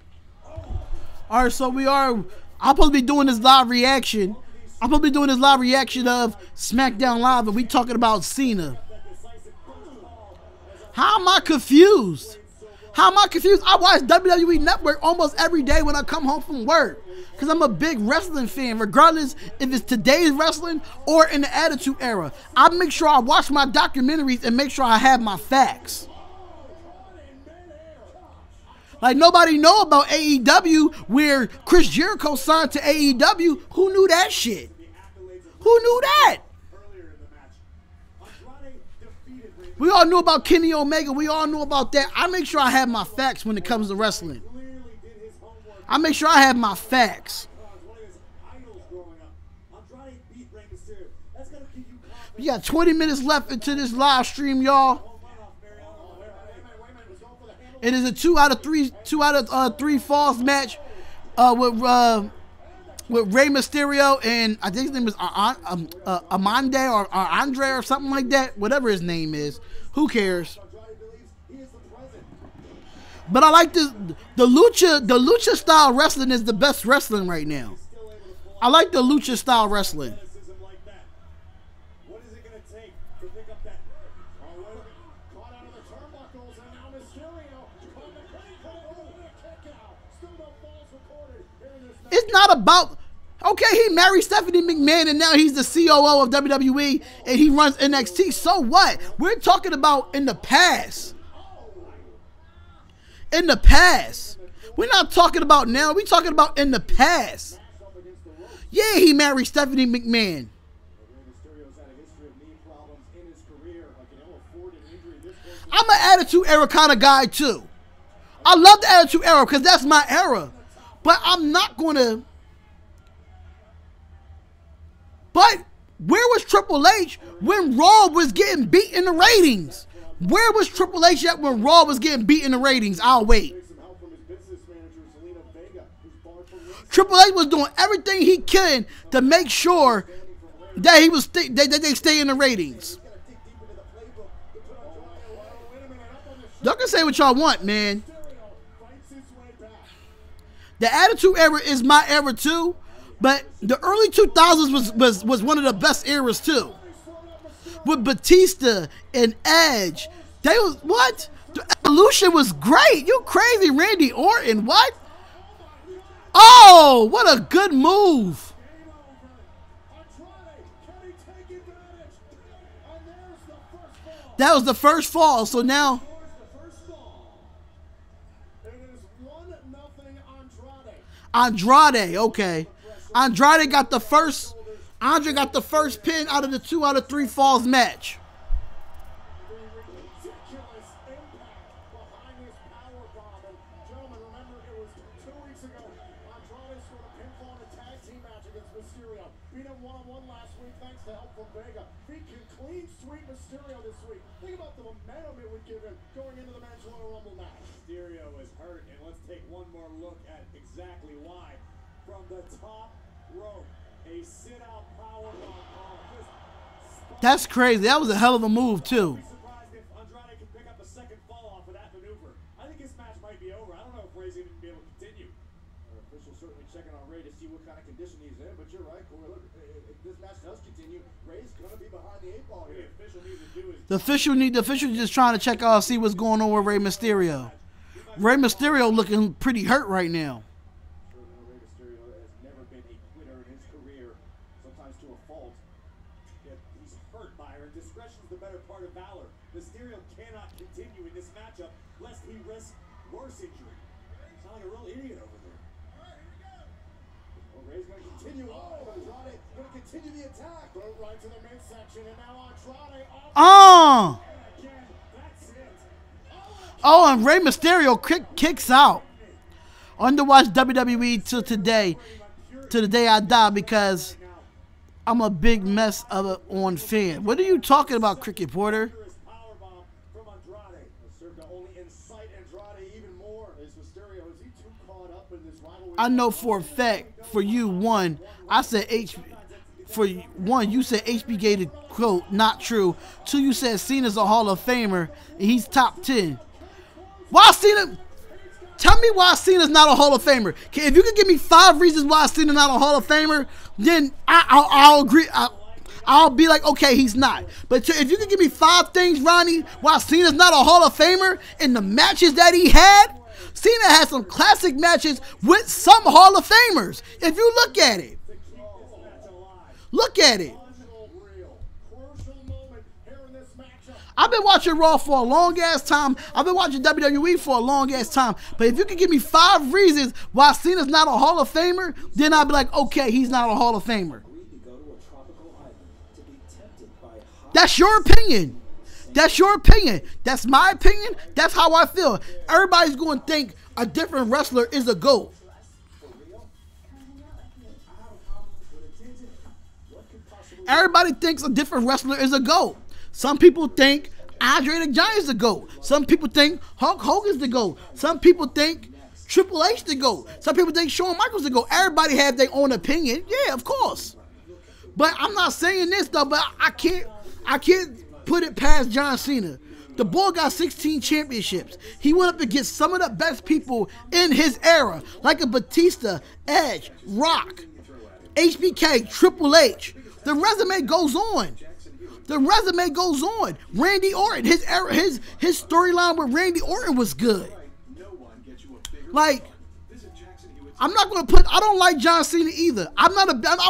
All right, so I'm supposed to be doing this live reaction. I'm supposed to be doing this live reaction of SmackDown Live, and we talking about Cena. How am I confused? How am I confused? I watch WWE Network almost every day when I come home from work because I'm a big wrestling fan, regardless if it's today's wrestling or in the Attitude Era. I make sure I watch my documentaries and make sure I have my facts. Like, nobody know about AEW where Chris Jericho signed to AEW. Who knew that shit? Who knew that? We all knew about Kenny Omega. We all knew about that. I make sure I have my facts when it comes to wrestling. I make sure I have my facts. We got 20 minutes left into this live stream, y'all. It is a 2 out of 3 falls match with Rey Mysterio and I think his name is Amande or Andre or something like that. Whatever his name is, who cares? But I like the lucha style wrestling is the best wrestling right now. I like the lucha style wrestling. It's not about, okay, he married Stephanie McMahon and now he's the COO of WWE and he runs NXT. So what? We're talking about in the past. In the past. We're not talking about now. We're talking about in the past. Yeah, he married Stephanie McMahon. I'm an Attitude Era kind of guy too. I love the Attitude Era because that's my era. But I'm not going to. But where was Triple H when Raw was getting beat in the ratings? Where was Triple H at when Raw was getting beat in the ratings? I'll wait. Triple H was doing everything he could to make sure that he was that they stay in the ratings. Y'all can say what y'all want, man. The Attitude Era is my era too, but the early 2000s was one of the best eras too. With Batista and Edge, they was what? The Evolution was great. You crazy, Randy Orton? What? Oh, what a good move! That was the first fall. So now. Andrade, okay. Andrade got the first. Andre got the first pin out of the 2 out of 3 falls match. That's crazy. That was a hell of a move too. Andrade can pick up a second fall off of that maneuver. I think this match might be over. I don't know if Ray's even be able to continue. Our officials certainly checking on Ray to see what kind of condition he's in, but you're right, Corey. Look, if this match does continue, Ray's gonna be behind the 8 ball here. The official just trying to check out, see what's going on with Rey Mysterio. Rey Mysterio looking pretty hurt right now. Rey Mysterio has never been a quitter in his career, sometimes to a fault. Yet he's hurt by her. Discretion's the better part of valor. Mysterio cannot continue in this matchup lest he risk worse injury. Sound like a real idiot over there. Well, Ray's going to continue. Andrade going to continue the attack. Go right to the midsection, and now Andrade off. Oh, and Rey Mysterio kicks out. Underwatch WWE till today. To the day I die, because I'm a big mess of it on fan. What are you talking about, Cricket Porter? I know for a fact, for you, one, I said for one, you said HBK quote, not true. 2, you said Cena's a Hall of Famer, and he's top 10. Why Cena? Tell me why Cena's not a Hall of Famer. If you could give me 5 reasons why Cena's not a Hall of Famer, then I'll agree. I'll be like, okay, he's not. But if you could give me 5 things, Ronnie, why Cena's not a Hall of Famer in the matches that he had, Cena had some classic matches with some Hall of Famers. If you look at it. Look at it. I've been watching Raw for a long ass time. I've been watching WWE for a long ass time. But if you could give me 5 reasons why Cena's not a Hall of Famer, then I'd be like, okay, he's not a Hall of Famer. That's your opinion. That's your opinion. That's my opinion. That's how I feel. Everybody's going to think a different wrestler is a GOAT. Everybody thinks a different wrestler is a GOAT. Some people think Andre the Giant is the GOAT. Some people think Hulk Hogan's the GOAT. Some people think Triple H the GOAT. Some people think Shawn Michaels the GOAT. Everybody has their own opinion. Yeah, of course. But I'm not saying this though, but I can't put it past John Cena. The boy got 16 championships. He went up against some of the best people in his era, like a Batista, Edge, Rock, HBK, Triple H. The resume goes on. The resume goes on. Randy Orton, his storyline with Randy Orton was good. Like, I'm not gonna I don't like John Cena either. I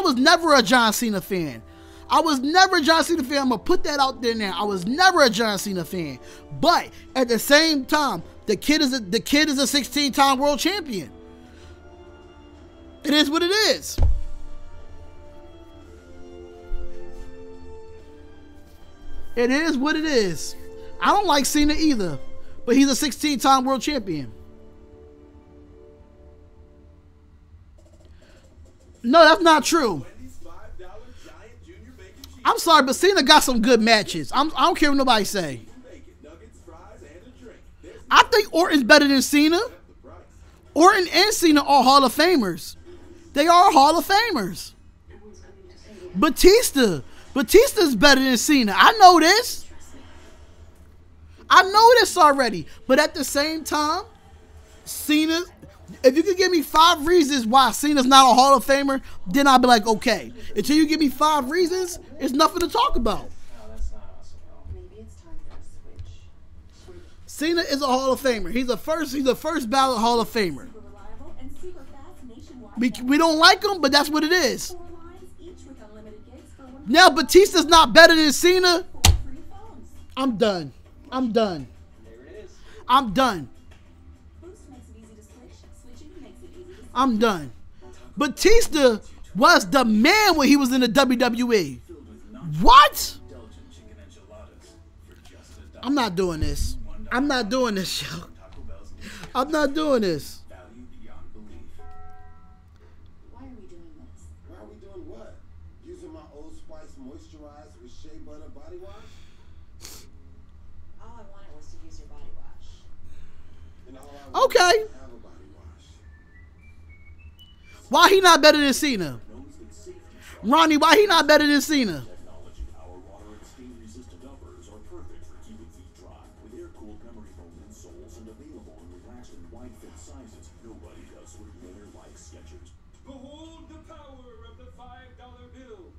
was never a John Cena fan. I was never a John Cena fan. I'm gonna put that out there now. I was never a John Cena fan. But at the same time, the kid is a 16-time world champion. It is what it is. It is what it is. I don't like Cena either, but he's a 16-time world champion. No, that's not true. I'm sorry, but Cena got some good matches. I don't care what nobody say. I think Orton's better than Cena. Orton and Cena are Hall of Famers. They are Hall of Famers. Batista's better than Cena. I know this. I know this already. But at the same time, Cena, if you could give me 5 reasons why Cena's not a Hall of Famer, then I'll be like, okay. Until you give me 5 reasons, it's nothing to talk about. Maybe it's time for a switch. Cena is a Hall of Famer. He's a first ballot Hall of Famer. We don't like him, but that's what it is. Now Batista's not better than Cena. I'm done. I'm done. I'm done. I'm done. Batista was the man when he was in the WWE. What? I'm not doing this. I'm not doing this, yo. I'm not doing this. Why are we doing this? Why are we doing what? Using my Old Spice moisturized with shea butter body wash? All I wanted was to use your body wash. And all I wanted Okay. was to have a body wash. Why he not better than Cena? Ronnie, why he not better than Cena? Technology, our water and steam-resistant uppers are perfect for keeping feet dry. With air-cooled memory foam insoles and available in relaxed and wide-fit sizes, nobody does what winter like Skechers. Behold the power of the $5 bill.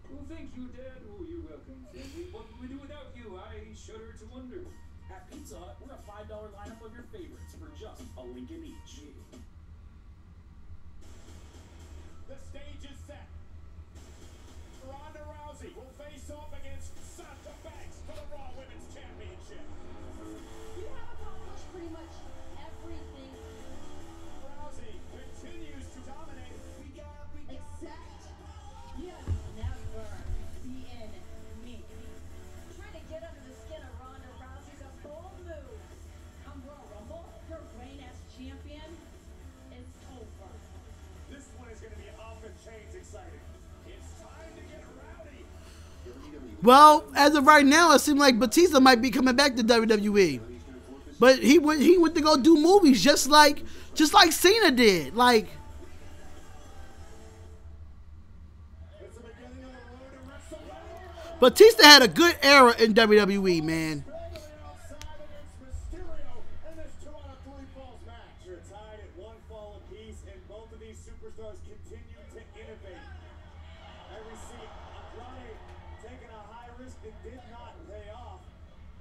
Oh, thank you, Dad. Oh, you're welcome. Thank you. What would we do without you? I shudder to wonder. At Pizza Hut, we're a $5 lineup of your favorites for just a link in each. The stage is set. Ronda Rousey will face off against Sasha Banks for the Raw Women's Championship. You have accomplished pretty much everything Rousey continues to dominate. except you'll never be in me. Trying to get under the skin of Ronda Rousey's a bold move. Come Royal Rumble, her reign as champion is over. This one is going to be off the chains exciting. It's time to get rowdy. Well, as of right now, it seems like Batista might be coming back to WWE. But he went to go do movies just like Cena did. Like, It's the beginning of the road to WrestleMania. Batista had a good era in WWE, man. Outside against Mysterio in this 2 out of 3 falls match. They're tied at 1 fall apiece, and both of these superstars continue to innovate. And we see Andrade taking a high risk that did not pay off.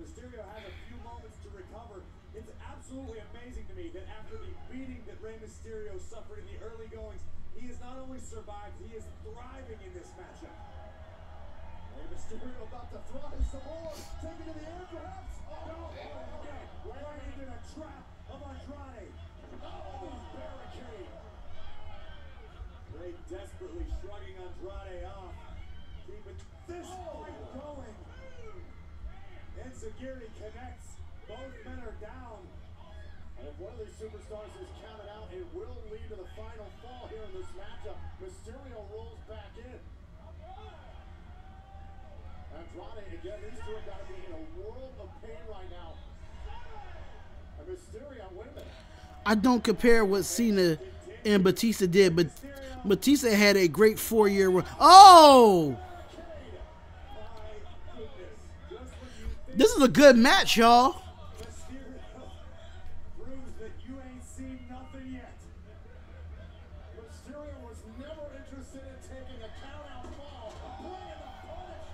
Mysterio has a few moments to recover. It's absolutely amazing to me that after the beating that Rey Mysterio suffered in the early goings, he has not only survived, he is thriving in this matchup. Rey Mysterio about to thrive some more. Taking to the air perhaps. Oh no. Okay. Right into the trap of Andrade. Oh, barricade. Rey desperately shrugging Andrade off. Keeping this fight going. Enzuigiri connects. Both men are down. And if one of these superstars is counted out, it will lead to the final fall here in this matchup. Mysterio rolls back in. Andrade, again, these two have got to be in a world of pain right now. And Mysterio, wait a minute. I don't compare what Cena and Batista did, but Batista had a great 4-year run. Oh! This is a good match, y'all. Proves that you ain't seen nothing yet. Mysterio was never interested in taking a count-out fall. Bringing the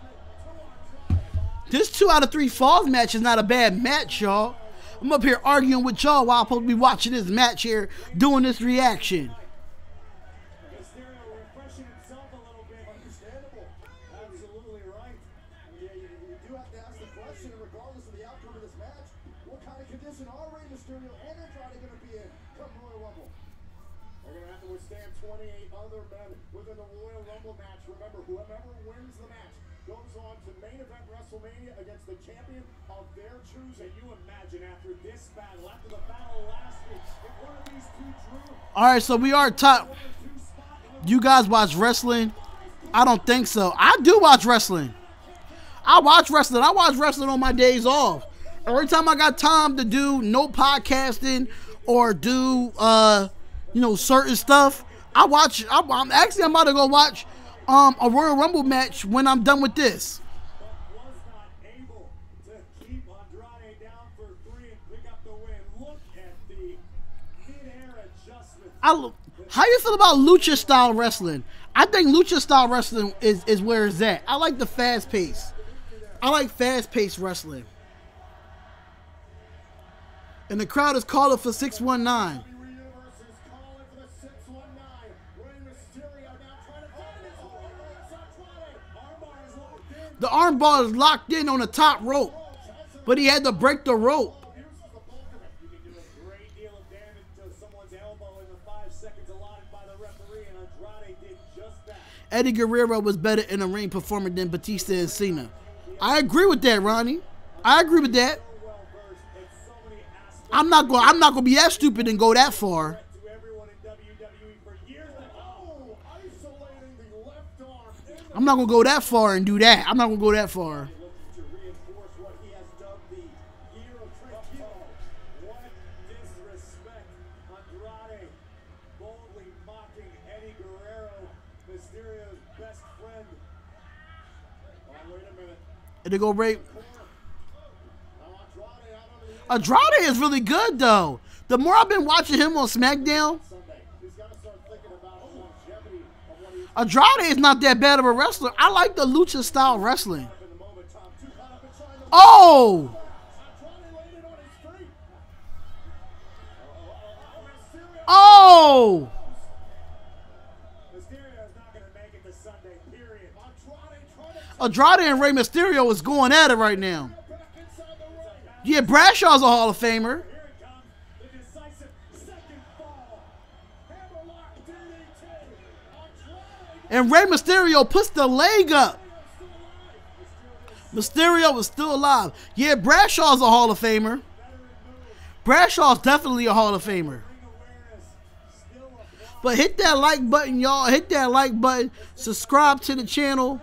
punishment to Andrade. This 2 out of 3 falls match is not a bad match, y'all. I'm up here arguing with y'all while I'm supposed to be watching this match here, doing this reaction. Mysterio refreshing himself a little bit. Understandable. Absolutely right. Yeah, you do have to ask the question, regardless of the outcome of this match, what kind of condition are Rey Mysterio and Andrade going to be in come Royal Rumble? They're going to have to withstand 28 other men within the Royal Rumble match. Remember, whoever wins the match goes on to main event WrestleMania against the champion of their choosing. You imagine after this battle, after the battle last week, if one of these two drew. All right, so we are top. You guys watch wrestling? I don't think so. I do watch wrestling. I watch wrestling. I watch wrestling on my days off. Every time I got time to do no podcasting or do certain stuff, I watch. I'm about to go watch a Royal Rumble match when I'm done with this. Was not able to keep Andrade down for 3 and pick up the win. Look at the mid-air adjustment. How you feel about lucha style wrestling? I think lucha style wrestling is where it's at. I like the fast pace. I like fast paced wrestling. And the crowd is calling for 619. The armbar is locked in on the top rope, but he had to break the rope. You can do a great deal of damage to someone's elbow in the 5 seconds allotted by the referee, and Andrade did just that. Eddie Guerrero was better in a ring performer than Batista and Cena. I agree with that, Ronnie. I agree with that. I'm not gonna be that stupid and go that far. I'm not gonna go that far and do that. I'm not gonna go that far. And they go rape. Andrade is really good though. The more I've been watching him on SmackDown, Andrade is not that bad of a wrestler. I like the lucha style wrestling. Oh! Oh! Andrade and Rey Mysterio is going at it right now. Yeah, Bradshaw's a Hall of Famer. And Rey Mysterio puts the leg up. Mysterio is still alive. Yeah, Bradshaw's a Hall of Famer. Bradshaw's definitely a Hall of Famer. But hit that like button, y'all. Hit that like button. Subscribe to the channel.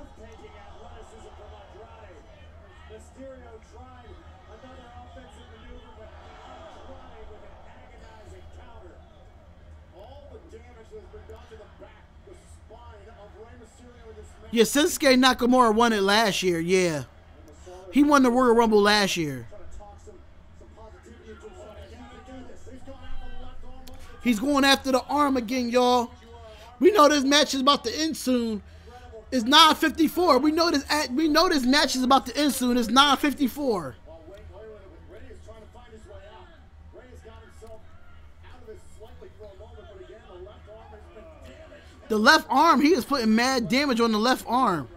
Yeah, Shinsuke Nakamura won it last year, yeah. He won the Royal Rumble last year. He's going after the arm again, y'all. We know this match is about to end soon. It's 9:54. We know this match is about to end soon. It's 9:54. The left arm, he is putting mad damage on the left arm.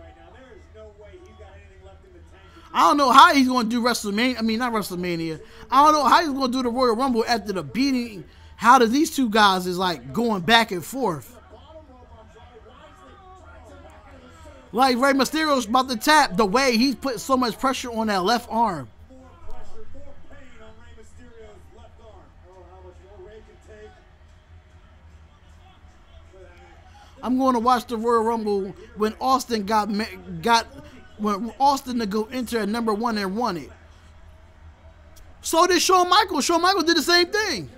I don't know how he's going to do WrestleMania. I mean, not WrestleMania. I don't know how he's going to do the Royal Rumble after the beating. How does these two guys is like going back and forth? Like Rey Mysterio's about to tap the way he's putting so much pressure on that left arm. I'm going to watch the Royal Rumble when Austin when Austin to go enter at number 1 and won it. So did Shawn Michaels. Shawn Michaels did the same thing.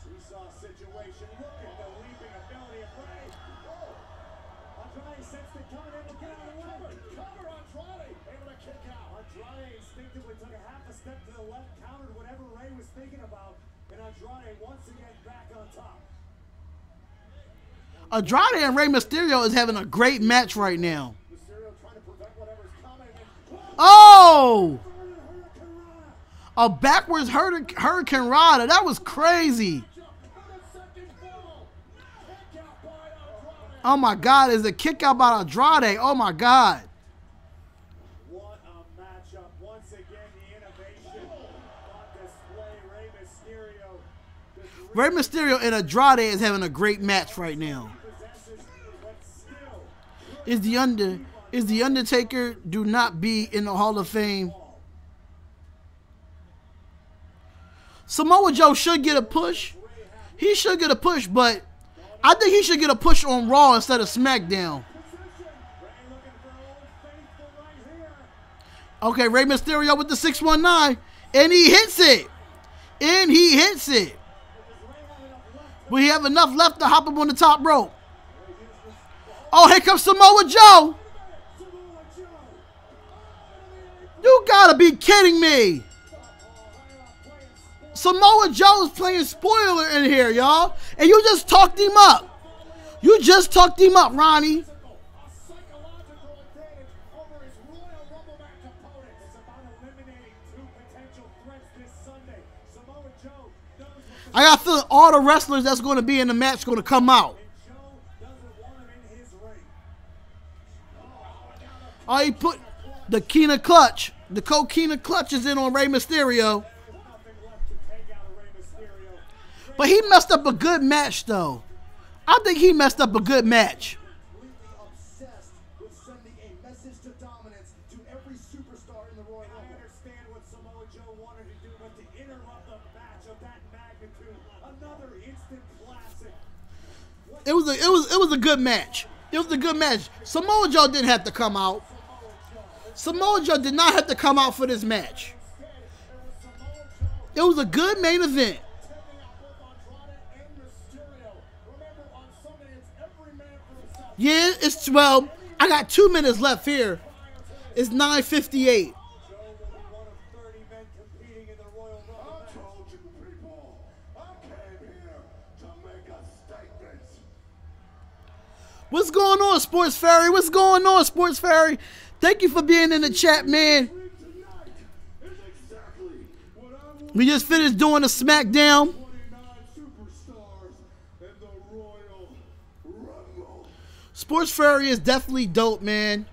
Seesaw situation. Look at the leaping ability of Ray. Andrade sensed it coming in. Get out of the way. Cover Andrade. Able to kick out. Andrade instinctively took a half a step to the left, countered whatever Ray was thinking about, and Andrade once again back on top. Andrade and Rey Mysterio is having a great match right now. Mysterio trying to prevent whatever's coming. Oh! A backwards Hurricane Rana. That was crazy. Oh my God, is a kick out by Andrade. Oh my God. What a matchup. Once again, the innovation on display. Rey Mysterio. Rey Mysterio and Andrade is having a great match right now. Is the Undertaker do not be in the Hall of Fame? Samoa Joe should get a push. He should get a push, but I think he should get a push on Raw instead of SmackDown. Okay, Rey Mysterio with the 619, and he hits it. And he hits it. We have enough left to hop up on the top rope. Oh, here comes Samoa Joe. You gotta be kidding me. Samoa Joe's playing spoiler in here, y'all. And you just talked him up. You just talked him up, Ronnie. I got a feeling all the wrestlers that's going to be in the match going to come out. Oh, he put the Kina clutch. The Coquina clutch is in on Rey Mysterio. But he messed up a good match, though. I think he messed up a good match. Obsessed with sending a message to dominance to every superstar in the Royal Rumble. I understand what Samoa Joe wanted to do, but to interrupt a match of that magnitude, another instant classic. It was a good match. It was a good match. Samoa Joe didn't have to come out. Samoa Joe did not have to come out for this match. It was a good main event. Yeah, it's, well, I got 2 minutes left here. It's 9:58. What's going on, Sports Fairy? What's going on, Sports Fairy? Thank you for being in the chat, man. We just finished doing the SmackDown. Sports Fairy is definitely dope, man.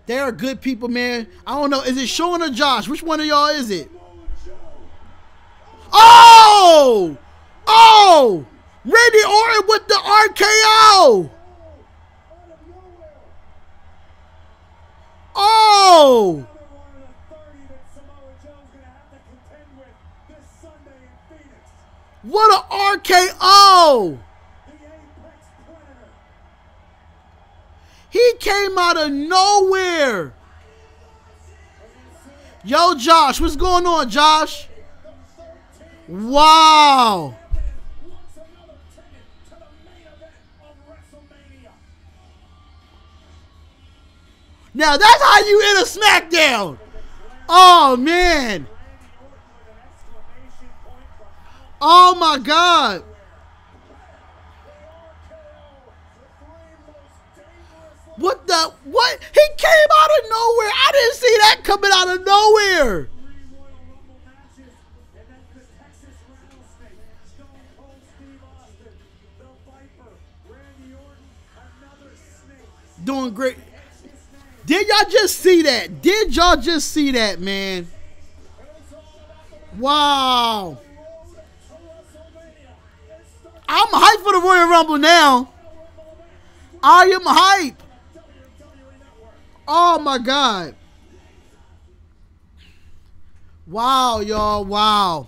They are good people, man. I don't know. Is it Sean or Josh? Which one of y'all is it? Oh! Oh! Randy Orton with the RKO! Oh! What a RKO! He came out of nowhere. Yo, Josh, what's going on, Josh? Wow. Now that's how you end a SmackDown. Oh, man. Oh, my God. What the? What? He came out of nowhere. I didn't see that coming out of nowhere. Doing great. Did y'all just see that? Did y'all just see that, man? Wow. I'm hyped for the Royal Rumble now. I am hyped. Oh, my God. Wow, y'all. Wow.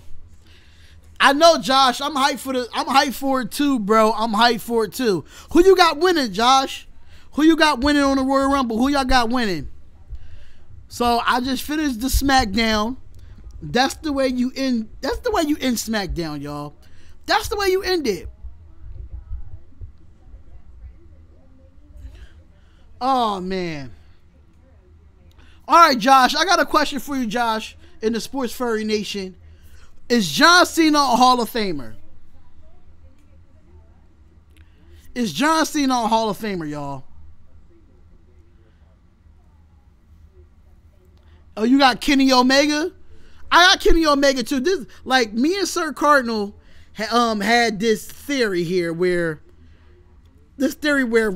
I know, Josh. I'm hyped for it too, bro. I'm hyped for it too. Who you got winning, Josh? Who you got winning on the Royal Rumble? Who y'all got winning? So I just finished the SmackDown. That's the way you end. That's the way you end SmackDown, y'all. That's the way you end it. Oh man. All right, Josh. I got a question for you, Josh, in the Sports Furry Nation. Is John Cena a Hall of Famer? Is John Cena a Hall of Famer, y'all? Oh, you got Kenny Omega? I got Kenny Omega too. This, like, me and Sir Cardinal had this theory here where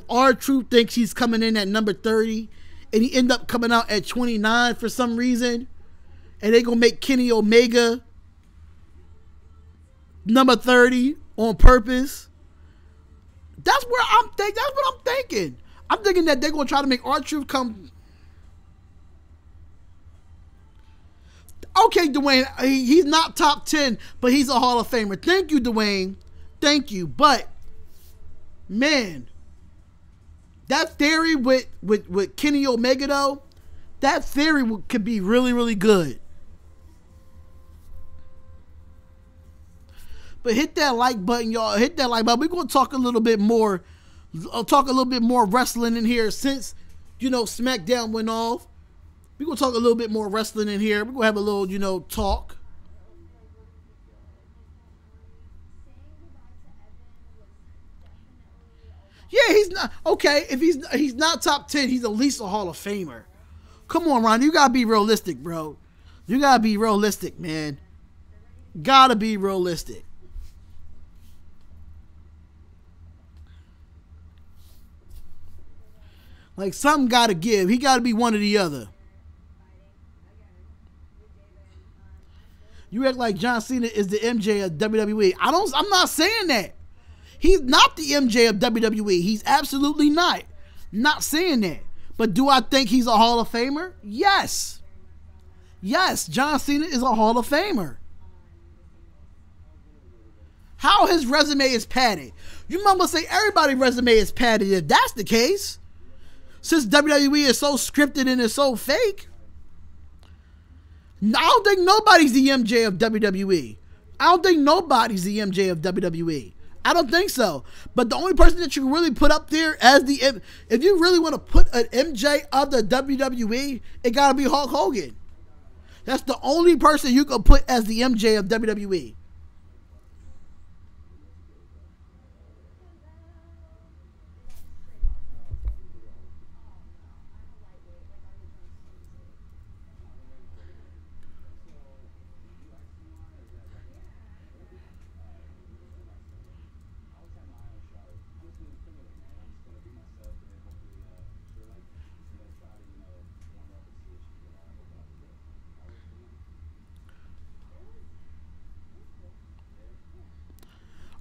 R-Truth thinks he's coming in at number 30 and he end up coming out at 29 for some reason, and they gonna make Kenny Omega number 30 on purpose. That's what I'm thinking. I'm thinking that they're gonna try to make R-Truth come. Okay, Dwayne, he's not top 10, but he's a Hall of Famer. Thank you, Dwayne. Thank you. But man, that theory with Kenny Omega though, that theory could be really, really good. But hit that like button, y'all. Hit that like button. We're gonna talk a little bit more. Talk a little bit more wrestling in here since, you know, SmackDown went off. We're gonna talk a little bit more wrestling in here. We're gonna have a little, you know, talk. Yeah, he's not okay. If he's not top 10, he's at least a Hall of Famer. Come on, Ron. You gotta be realistic, bro. You gotta be realistic, man. Gotta be realistic. Like, something gotta give. He gotta be one or the other. You act like John Cena is the MJ of WWE. I'm not saying that. He's not the MJ of WWE. He's absolutely not. Not saying that. But do I think he's a Hall of Famer? Yes. Yes, John Cena is a Hall of Famer. How his resume is padded. You mama say everybody's resume is padded if that's the case. Since WWE is so scripted and it's so fake. I don't think nobody's the MJ of WWE. I don't think nobody's the MJ of WWE. I don't think so. But the only person that you can really put up there as the, if you really want to put an MJ of the WWE, it got to be Hulk Hogan. That's the only person you can put as the MJ of WWE.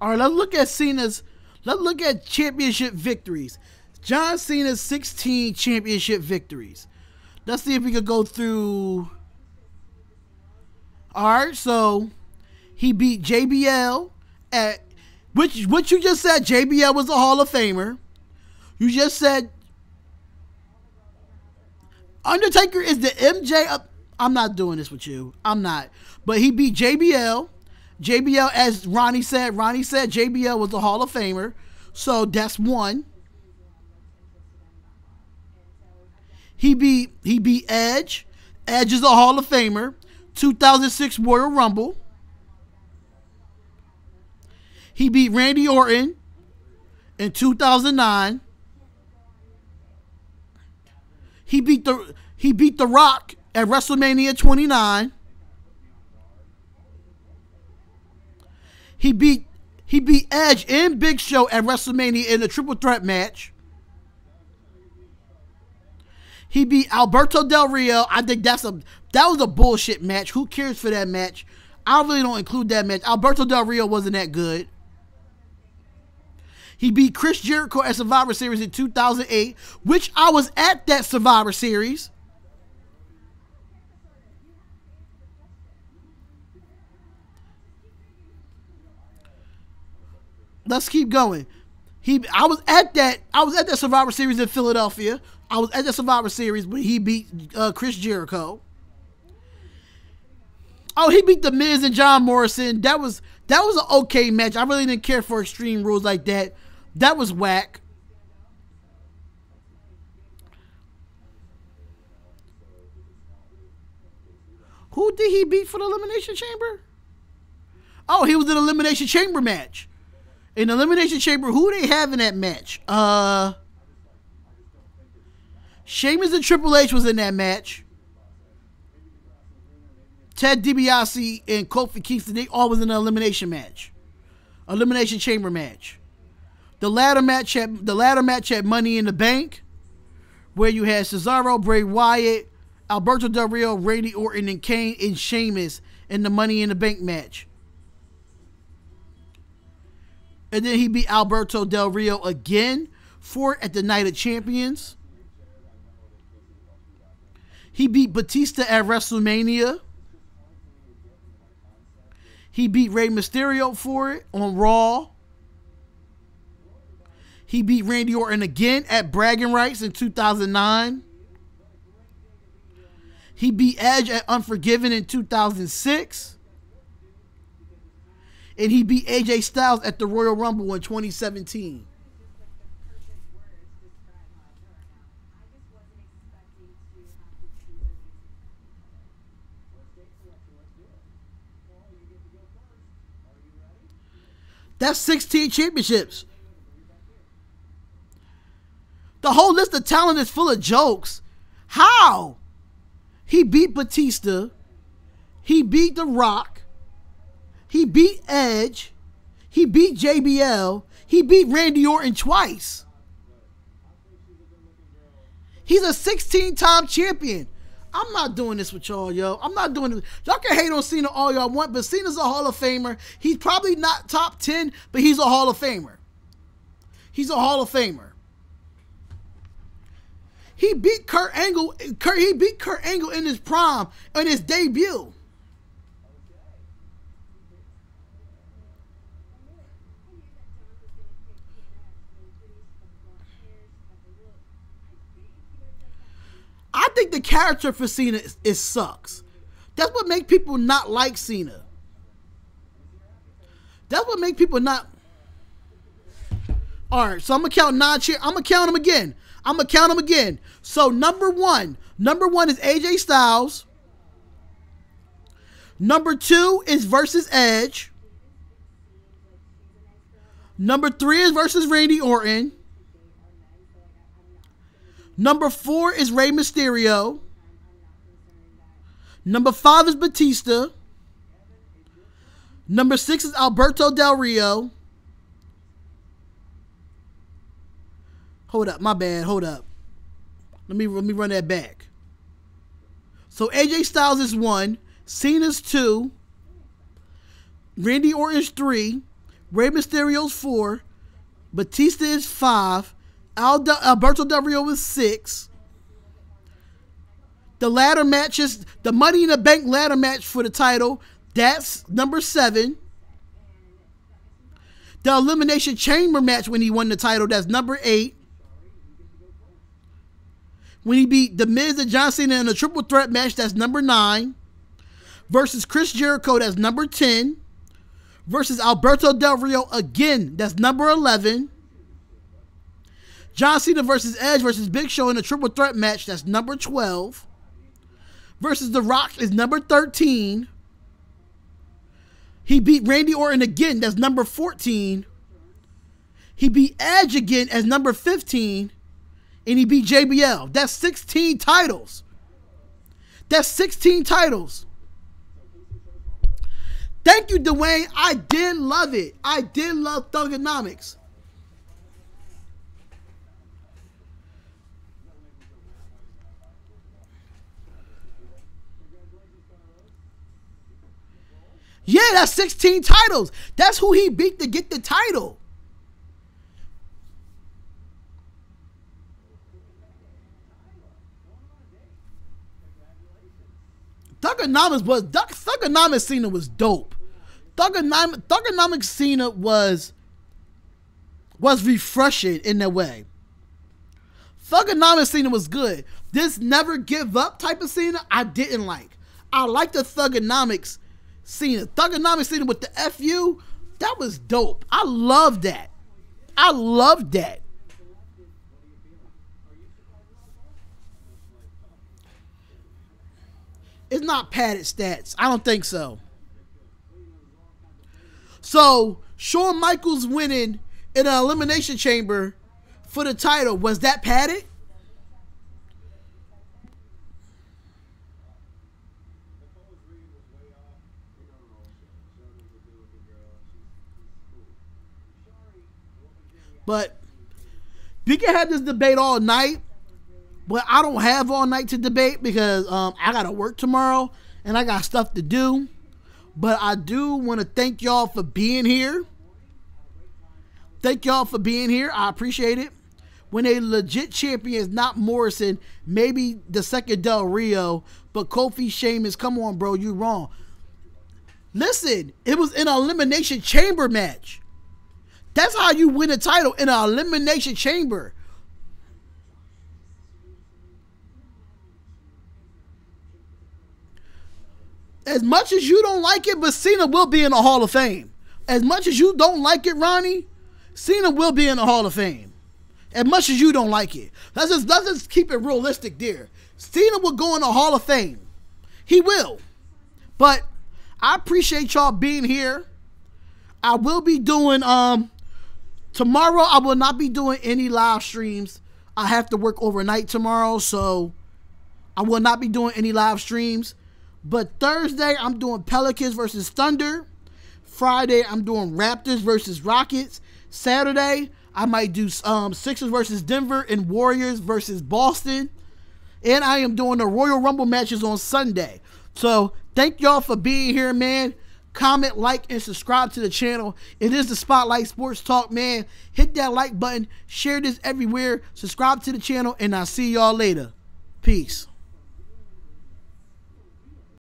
All right, let's look at championship victories. John Cena's 16 championship victories. Let's see if we could go through. All right, so he beat JBL at what you just said. JBL was a Hall of Famer. You just said Undertaker is the MJ of. I'm not doing this with you. I'm not. But he beat JBL. JBL, as Ronnie said JBL was a Hall of Famer. So that's one. He beat Edge. Edge is a Hall of Famer. 2006 Royal Rumble. He beat Randy Orton in 2009. He beat The Rock at WrestleMania 29. He beat Edge and Big Show at WrestleMania in a triple threat match. He beat Alberto Del Rio. I think that was a bullshit match. Who cares for that match? I really don't include that match. Alberto Del Rio wasn't that good. He beat Chris Jericho at Survivor Series in 2008, which I was at that Survivor Series. let's keep going. I was at that Survivor Series in Philadelphia. I was at the Survivor Series when he beat Chris Jericho. Oh, he beat The Miz and John Morrison. That was an okay match. I really didn't care for Extreme Rules like that. That was whack. Who did he beat for the Elimination Chamber? Oh, he was in the Elimination Chamber match. In the Elimination Chamber, who they have in that match? Sheamus and Triple H was in that match. Ted DiBiase and Kofi Kingston, they all was in an elimination match. Elimination Chamber match. The ladder match had Money in the Bank, where you had Cesaro, Bray Wyatt, Alberto Del Rio, Randy Orton, and Kane and Sheamus in the Money in the Bank match. And then he beat Alberto Del Rio again for it at the Night of Champions. He beat Batista at WrestleMania. He beat Rey Mysterio for it on Raw. He beat Randy Orton again at Bragging Rights in 2009. He beat Edge at Unforgiven in 2006. And he beat AJ Styles at the Royal Rumble in 2017. That's 16 championships. The whole list of talent is full of jokes. How? He beat Batista. He beat The Rock. He beat Edge. He beat JBL. He beat Randy Orton twice. He's a 16-time champion. I'm not doing this with y'all, yo. I'm not doing this. Y'all can hate on Cena all y'all want, but Cena's a Hall of Famer. He's probably not top 10, but he's a Hall of Famer. He's a Hall of Famer. He beat Kurt Angle. He beat Kurt Angle in his prime, in his debut. I think the character for Cena is sucks. That's what makes people not like Cena. That's what makes people not. All right, so I'm gonna count 9 cheer. I'm gonna count them again. So number one is AJ Styles. Number 2 is versus Edge. Number 3 is versus Randy Orton. Number 4 is Rey Mysterio. Number 5 is Batista. Number 6 is Alberto Del Rio. Hold up, my bad. Hold up. Let me run that back. So AJ Styles is 1, Cena's 2, Randy Orton's 3, Rey Mysterio's 4, Batista is 5, Alberto Del Rio is 6. The ladder matches, the Money in the Bank ladder match for the title, that's number 7. The Elimination Chamber match when he won the title, that's number 8. When he beat The Miz and John Cena in a triple threat match, that's number 9. Versus Chris Jericho, that's number 10. Versus Alberto Del Rio again, that's number 11. John Cena versus Edge versus Big Show in a triple threat match, that's number 12. Versus The Rock is number 13. He beat Randy Orton again, that's number 14. He beat Edge again as number 15. And he beat JBL. That's 16 titles. That's 16 titles. Thank you, Dwayne. I did love it. I did love Thugonomics. Yeah, that's 16 titles. That's who he beat to get the title. Thugonomics Cena was dope. Thugonomics Cena was was refreshing in a way. Thugonomics Cena was good. This never give up type of Cena, I didn't like. I like the Thugonomics Cena. Thugonomics Cena with the FU, that was dope. I love that. I love that. It's not padded stats. I don't think so. So, Shawn Michaels winning in an Elimination Chamber for the title, was that padded? But we can have this debate all night, but I don't have all night to debate because I got to work tomorrow and I got stuff to do. But I do want to thank y'all for being here. Thank y'all for being here. I appreciate it. When a legit champion is not Morrison, maybe the second Del Rio, but Kofi, Sheamus, come on, bro, you wrong. Listen, it was in an Elimination Chamber match. That's how you win a title, in an Elimination Chamber. As much as you don't like it, but Cena will be in the Hall of Fame. As much as you don't like it, Ronnie, Cena will be in the Hall of Fame. As much as you don't like it. Let's just keep it realistic there. Cena will go in the Hall of Fame. He will. But I appreciate y'all being here. I will be doing, tomorrow I will not be doing any live streams. I have to work overnight tomorrow, so I will not be doing any live streams. But Thursday, I'm doing Pelicans versus Thunder. Friday, I'm doing Raptors versus Rockets. Saturday, I might do Sixers versus Denver and Warriors versus Boston. And I am doing the Royal Rumble matches on Sunday. So, thank y'all for being here, man. Comment, like, and subscribe to the channel. It is the Spotlight Sports Talk, man. Hit that like button. Share this everywhere. Subscribe to the channel, and I'll see y'all later. Peace.